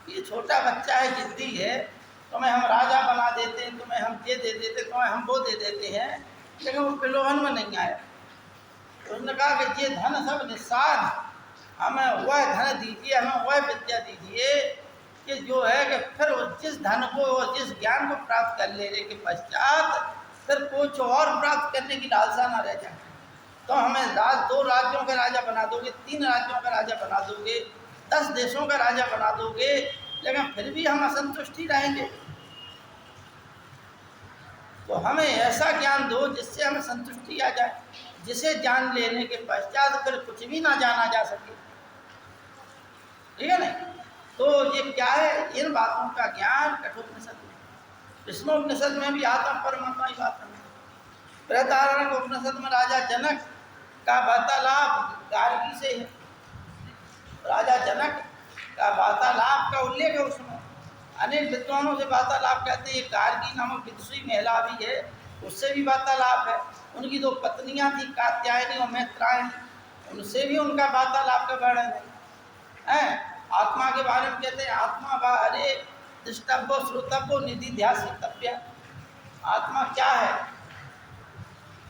S1: ये छोटा बच्चा है, जिद्दी है, तुम्हें हम राजा बना देते हैं, तुम्हें हम ये दे देते, तुम्हें हम वो दे देते हैं, लेकिन वो प्रलोभन में नहीं आया। तो उसने कहा कि ये धन सब निस्सार, हमें वह धन दीजिए, हमें वह विद्या दीजिए कि जो है कि फिर जिस धन को, जिस ज्ञान को प्राप्त कर लेने के पश्चात फिर कुछ और प्राप्त करने की लालसा ना रह जाए। तो हमें 2 राज्यों का राजा बना दोगे, 3 राज्यों का राजा बना दोगे, 10 देशों का राजा बना दोगे, लेकिन फिर भी हम असंतुष्ट ही रहेंगे। तो हमें ऐसा ज्ञान दो जिससे हमें संतुष्टि आ जाए, जिसे जान लेने के पश्चात फिर कुछ भी ना जाना जा सके, ठीक है ना। तो ये क्या है? इन बातों का ज्ञान कठोपनिषद में, विष्णुपनिषद में भी आत्मा परमात्मा की बात है। बृहदारण्यक उपनिषद में राजा जनक का वार्तालाप गार्गी से है। राजा जनक का वार्तालाप का उल्लेख है उसमें। अनेक विद्वानों से वार्तालाप कहते हैं। गार्गी नामक विदुषी महिला भी है, उससे भी वार्तालाप है। उनकी 2 पत्नियां थी, कात्यायनी और मैत्रायणी, उनसे भी उनका वार्तालाप का वर्णन है। आत्मा के बारे में कहते हैं, आत्मा व अरे दृष्टव्य श्रोतव्य निधि ध्यासितव्य। आत्मा क्या है?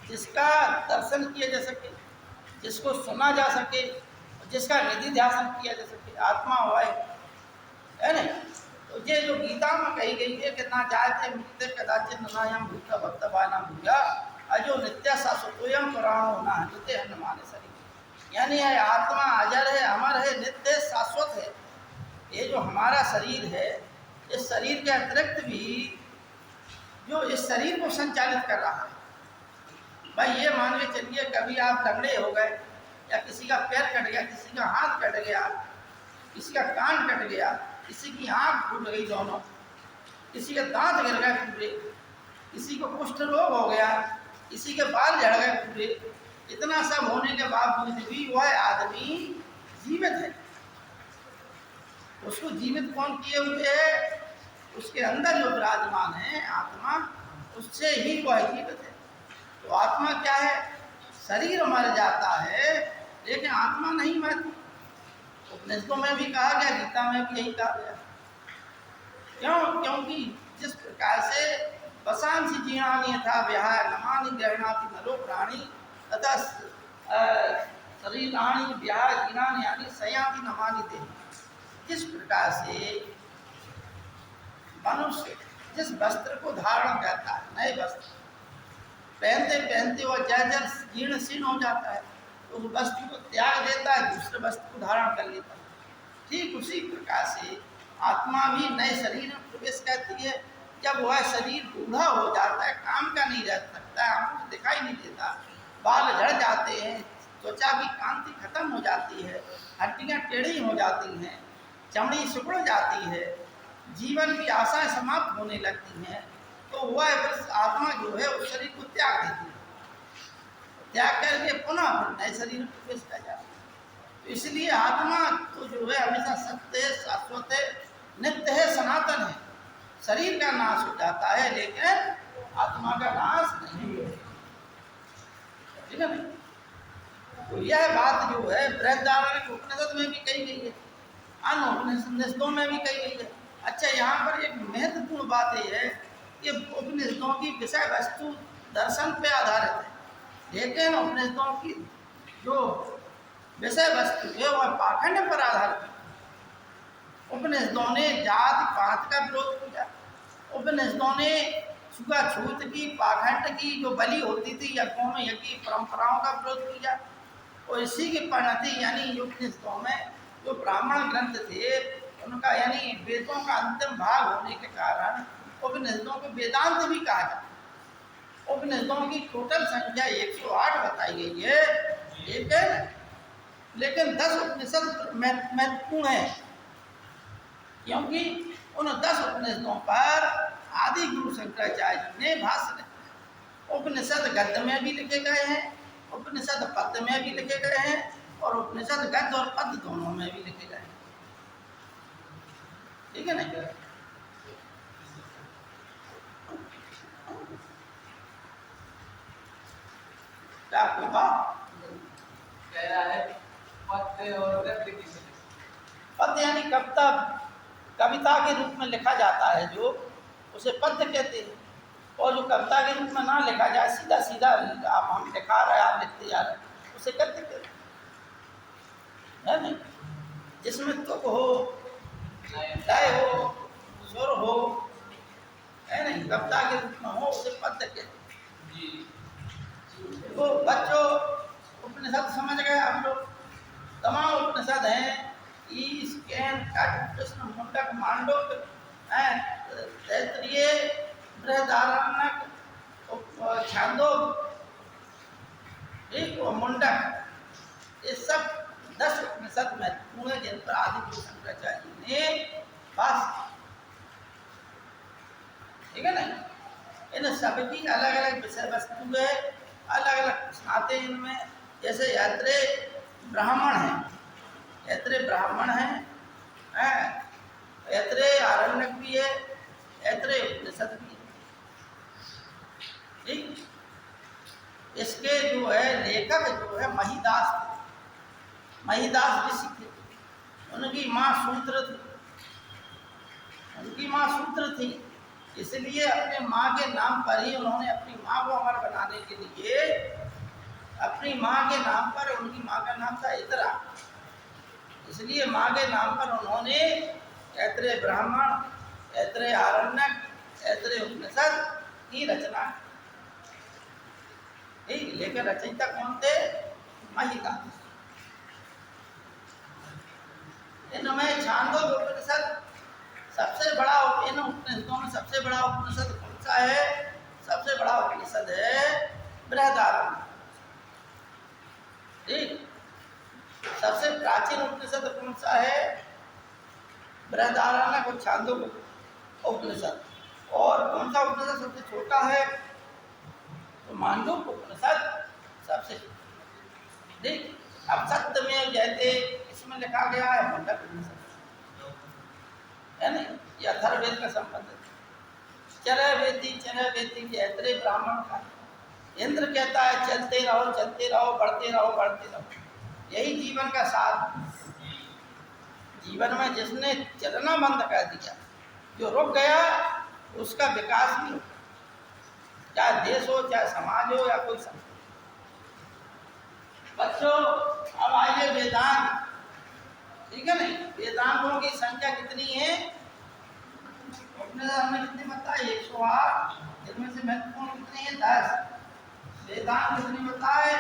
S1: जिसका दर्शन किया जा सके, जिसको सुना जा सके, जिसका निधि ध्यान किया जा सके, आत्मा हुआ है नहीं। तो ये जो गीता में कही गई है कि ना जायते मृत्य कदाचित नायम भूत भक्त बाना भूया अजो नित्य शाश्वतोयम पुराणो ना हनुते हनुमाने शरीर। यानी है आत्मा अजर है, अमर है, नित्य शाश्वत है। ये जो हमारा शरीर है, इस शरीर के अतिरिक्त भी जो इस शरीर को संचालित कर रहा है, भाई ये मान के चलिए कभी आप लंगड़े हो गए, या किसी का पैर कट गया, किसी का हाथ कट गया, किसी का कान कट गया, किसी की आँख फूट गई दोनों, किसी के दांत गिर गए पूरे, किसी को कुष्ठ रोग हो गया, किसी के बाल झड़ गए पूरे। इतना सब होने के बावजूद भी वह आदमी जीवित है। उसको जीवित कौन किए हुए है? उसके अंदर जो विराजमान है आत्मा, उससे ही वह जीवित है। तो आत्मा क्या है? शरीर मर जाता है लेकिन आत्मा नहीं मरती। उपनिषदों में भी कहा गया, गीता में भी यही कहा गया। क्यों? क्योंकि जिस प्रकार से वसांसी जीर्णानि यथा विहाय नमानि गृह्णाति नरो प्राणी तथा शरीराणि विहाय जीर्णानि यानी सयाति नमानि देहि। जिस प्रकार से मनुष्य जिस वस्त्र को धारण करता है, नए वस्त्र पहनते पहनते वह जर्जर जीर्ण शीर्ण हो जाता है, तो उस वस्त्र को त्याग देता है, दूसरे वस्त्र को धारण कर लेता है। ठीक उसी प्रकार से आत्मा भी नए शरीर में प्रवेश करती है। जब वह शरीर बूढ़ा हो जाता है, काम का नहीं रह सकता, आंखों से दिखाई नहीं देता, बाल झड़ जाते हैं, त्वचा की कांति खत्म हो जाती है, हड्डियां टेढ़ी हो जाती हैं, चमड़ी सिकुड़ जाती है, जीवन की आशाएं समाप्त होने लगती हैं, तो वह आत्मा जो है उस शरीर को त्याग देती है। त्याग करके पुनः नए शरीर में प्रवेश कर जाती है। तो इसलिए आत्मा तो जो है हमेशा सत्य है, शाश्वत है, नित्य है, सनातन है। शरीर का नाश हो जाता है लेकिन आत्मा का नाश नहीं है। ठीक है नहीं? तो यह बात जो है बृहदारण्यक उपनिषद में भी कही गई है, अन्य उपनिषदों में भी कही गई है। अच्छा, यहाँ पर एक महत्वपूर्ण बात यह है कि उपनिषदों की विषय वस्तु दर्शन पे आधारित है, लेकिन उपनिषदों की जो विषय वस्तु है वह पाखंड पर आधारित है। उपनिषदों ने जाति पात का विरोध किया, उपनिषदों ने छुआछूत की, पाखंड की जो बलि होती थी यज्ञों में, यज्ञ की परंपराओं का विरोध किया। और इसी की परिणति यानी उपनिषदों में जो ब्राह्मण ग्रंथ थे उनका यानी वेदों का अंतिम भाग होने के कारण उपनिषदों को वेदांत भी कहा जाता है। उपनिषदों की टोटल संख्या 108 बताई गई है, लेकिन 10 उपनिषद महत्वपूर्ण है, क्योंकि उन 10 उपनिषदों पर आदि गुरु शंकराचार्य ने भाष्य लिखा। उपनिषद गद्य में भी लिखे गए हैं, उपनिषद पद्य में भी लिखे गए हैं, और उपनिषद गद्य और पद्य दोनों में भी लिखे गए हैं। ठीक है ना? क्या कोई बात
S2: कह रहा है पद्य और गद्य किसे?
S1: पद्य यानी कविता, कविता के रूप में लिखा जाता है जो, उसे पद्य कहते हैं। और जो कविता के रूप में ना लिखा जाए, सीधा सीधा आप हम लिखा रहे आप लिखते जा रहे, उसे गद्य कहते हैं। नहीं, जिसमें तुक हो, लय हो, सुर हो, है नहीं, कविता के रूप में हो, उसे पद्य कहते हैं। तो बच्चों उपनिषद समझ गए आप लोग? तमाम उपनिषद हैं, ईश, कैन, कट, कृष्ण, मुंडक, मांडुक्य, तैत्तिरीय, बृहदारण्यक, छांदोग्य, ठीक, और मुंडक, ये सब 10 उपनिषद महत्वपूर्ण है जिन पर आदि गुरु शंकराचार्य ने बस, ठीक है ना? इन सबकी अलग अलग विषय वस्तु है, अलग अलग प्रश्नाते इनमें। जैसे यात्रे ब्राह्मण हैं, यात्रे ब्राह्मण हैं, यात्रे आरण्यक भी है, यात्रे उपनिषद भी है। ठीक, इसके जो है लेखक जो है महिदास थे, महिदास ऋषि थे। उनकी माँ सूत्र थी, उनकी माँ सूत्र थी, इसलिए अपने माँ के नाम पर ही उन्होंने अपनी माँ को अमर बनाने के लिए, अपनी माँ के नाम पर, उनकी माँ का नाम था इतरा, इसलिए माँ के नाम पर उन्होंने ऐत्रेय ब्राह्मण, ऐत्रेय आरण्यक, ऐत्रेय उपनिषद की रचना की। लेकिन रचयिता कौन थे? महिदास। इनमें छांदोग्य उपनिषद सबसे बड़ा, इन उपनिषदों में सबसे बड़ा उपनिषद कौन सा है? सबसे बड़ा उपनिषद है बृहदारण्यक। ठीक, सबसे प्राचीन उपनिषद कौन सा है? बृहदारण्यक और छांदोग्य उपनिषद। और कौन सा उपनिषद सबसे छोटा है? तो मांडुक्य उपनिषद सबसे। ठीक, अब सत्य में जयते इसमें लिखा गया है मुंडक उपनिषद, है नहीं? ये अथर्ववेद का संबंध है। चरवेदी ऐत्रेय ब्राह्मण का। इंद्र कहता है चलते रहो, बढ़ते रहो। यही जीवन का सार। जीवन में जिसने चलना बंद कर दिया, जो रुक गया उसका विकास भी हो, चाहे देश हो, चाहे समाज हो, या कोई संस्कृति। बच्चों अब आइए वेदांत, ठीक है नहीं, वेदांतों की संख्या कितनी है? हमने कितनी बताई? 108, जिनमें से महत्वपूर्ण कितनी है? 10। वेदांत कितनी बताए?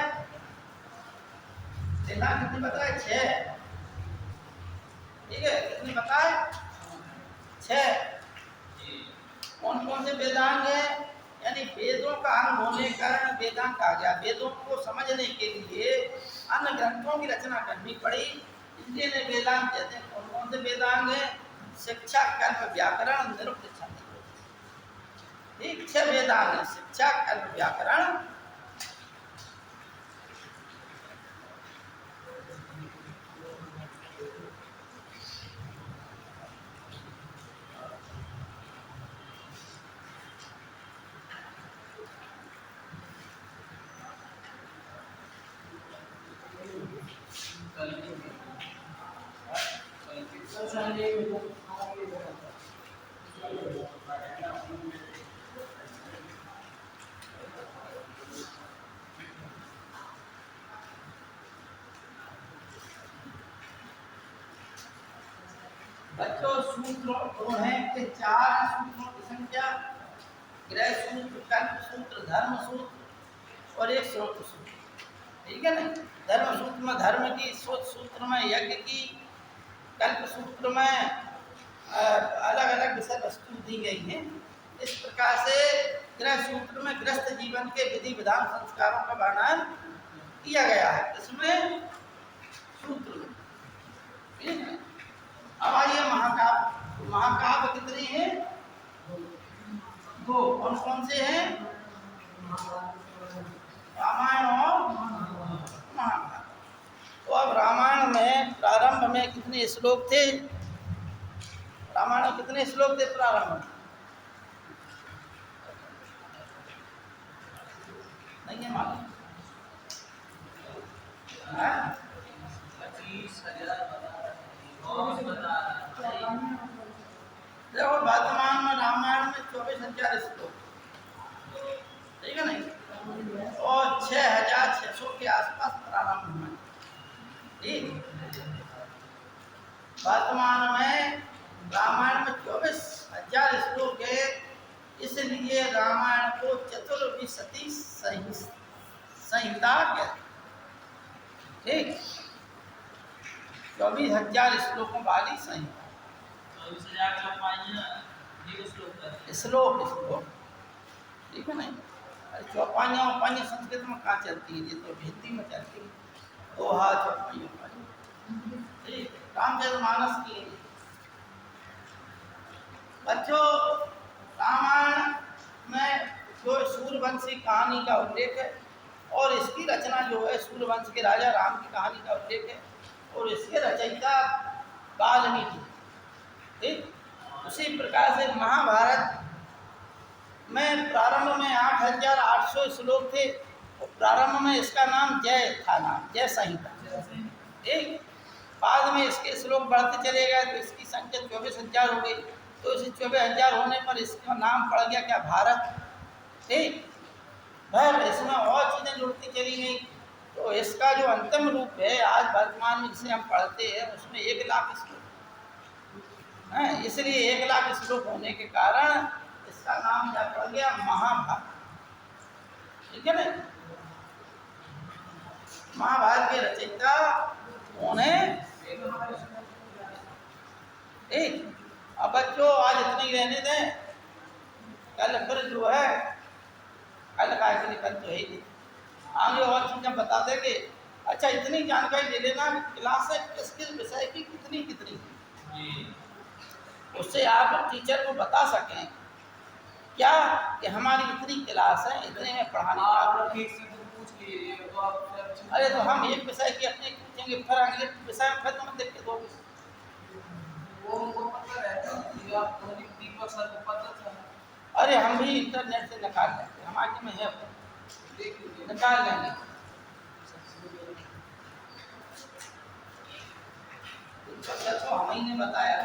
S1: वेदांत कितनी बताए? 6। ठीक है, कितनी बताए? 6। कौन कौन से वेदांग है? यानी वेदों का अंग होने के कारण वेदांग कहा गया। वेदों को समझने के लिए अन्य ग्रंथों की रचना करनी पड़ी, इसलिए ने वेदांग कहते हैं। कौन कौन से वेदांग है? शिक्षा, कर्म, व्याकरण, निरुक्त, छंद। ठीक, 6 वेदांग है। शिक्षा, कर्म, व्याकरण, बच्चों सूत्र दो हैं कि 4 सूत्रों की संख्या। गृह सूत्र, कल्प सूत्र, धर्म सूत्र और एक श्रोत्र सूत्र। ठीक है ना? धर्म सूत्र में धर्म की, श्रोत्र सूत्र में यज्ञ की, कल्प सूत्र में अलग अलग विषय वस्तु दी गई हैं। इस प्रकार से गृह सूत्र में गृहस्थ जीवन के विधि विधान संस्कारों का वर्णन किया गया है, इसमें सूत्र में। ठीक है, अब आइए महाकाव्य। महाकाव्य कितने हैं? 2। कौन कौन से हैं? रामायण और महाभारत। तो अब रामायण में प्रारंभ में कितने श्लोक थे? रामायण में कितने श्लोक थे प्रारंभ में? नहीं है मालूम? देखो वर्तमान में रामायण में 24,000 श्लोक, ठीक है नहीं, और 6,600 के आसपास प्रारंभ हुए। ठीक, वर्तमान में रामायण में 24,000 श्लोक है, इसलिए रामायण को चतुर्विंशति संहिता कहते। ठीक, 24,000 श्लोकों वाली संहिता। श्लोक, ठीक है नहीं। चौपाइयाँ उपाइयाँ संस्कृत में कहाँ चलती है? ये तो हिंदी में चलती है। दोहा, चौपाइयाँ उपाइयाँ। ठीक, रामचरितमानस की। बच्चों रामायण में जो सूर्यवंशी कहानी का उल्लेख है, और इसकी रचना जो है सूर्यवंश के राजा राम की कहानी का उल्लेख है, और इसके रचयिता वाल्मीकि। ठीक, उसी प्रकार से महाभारत में प्रारंभ में 8,800 श्लोक थे, और प्रारंभ में इसका नाम जय था, नाम जय संहिता। ठीक, बाद में इसके श्लोक बढ़ते चले गए तो इसकी संख्या 24,000 हो गई। तो इसे 24,000 होने पर इसका नाम पड़ गया क्या? भारत। ठीक, फिर इसमें और चीज़ें जुड़ती चली गई, तो इसका जो अंतिम रूप है आज वर्तमान में जिसे हम पढ़ते हैं, उसमें 1,00,000 श्लोक हैं। इसलिए 1,00,000 श्लोक होने के कारण इसका नाम क्या पड़ गया? महाभारत। ठीक है ना? महाभारत के रचयिता कौन है? ठीक, अब बच्चों आज इतनी रहने दें, कल फिर जो है कल का एक्चुअली कल तो है ही, आगे और चीज़ें बता देंगे। अच्छा, इतनी जानकारी ले लेना क्लास से किस किस विषय की कितनी कितनी, उससे आप टीचर को बता सकें क्या कि हमारी इतनी क्लास है, इतने में पढ़ाने का। अरे तो हम एक विषय की अपने पूछेंगे, फिर अगले विषय में फिर तुम देख के दो। अरे हम भी इंटरनेट से निकाल लेंगे, हमारे में है, निकाल लेंगे। तो हम ही ने बताया।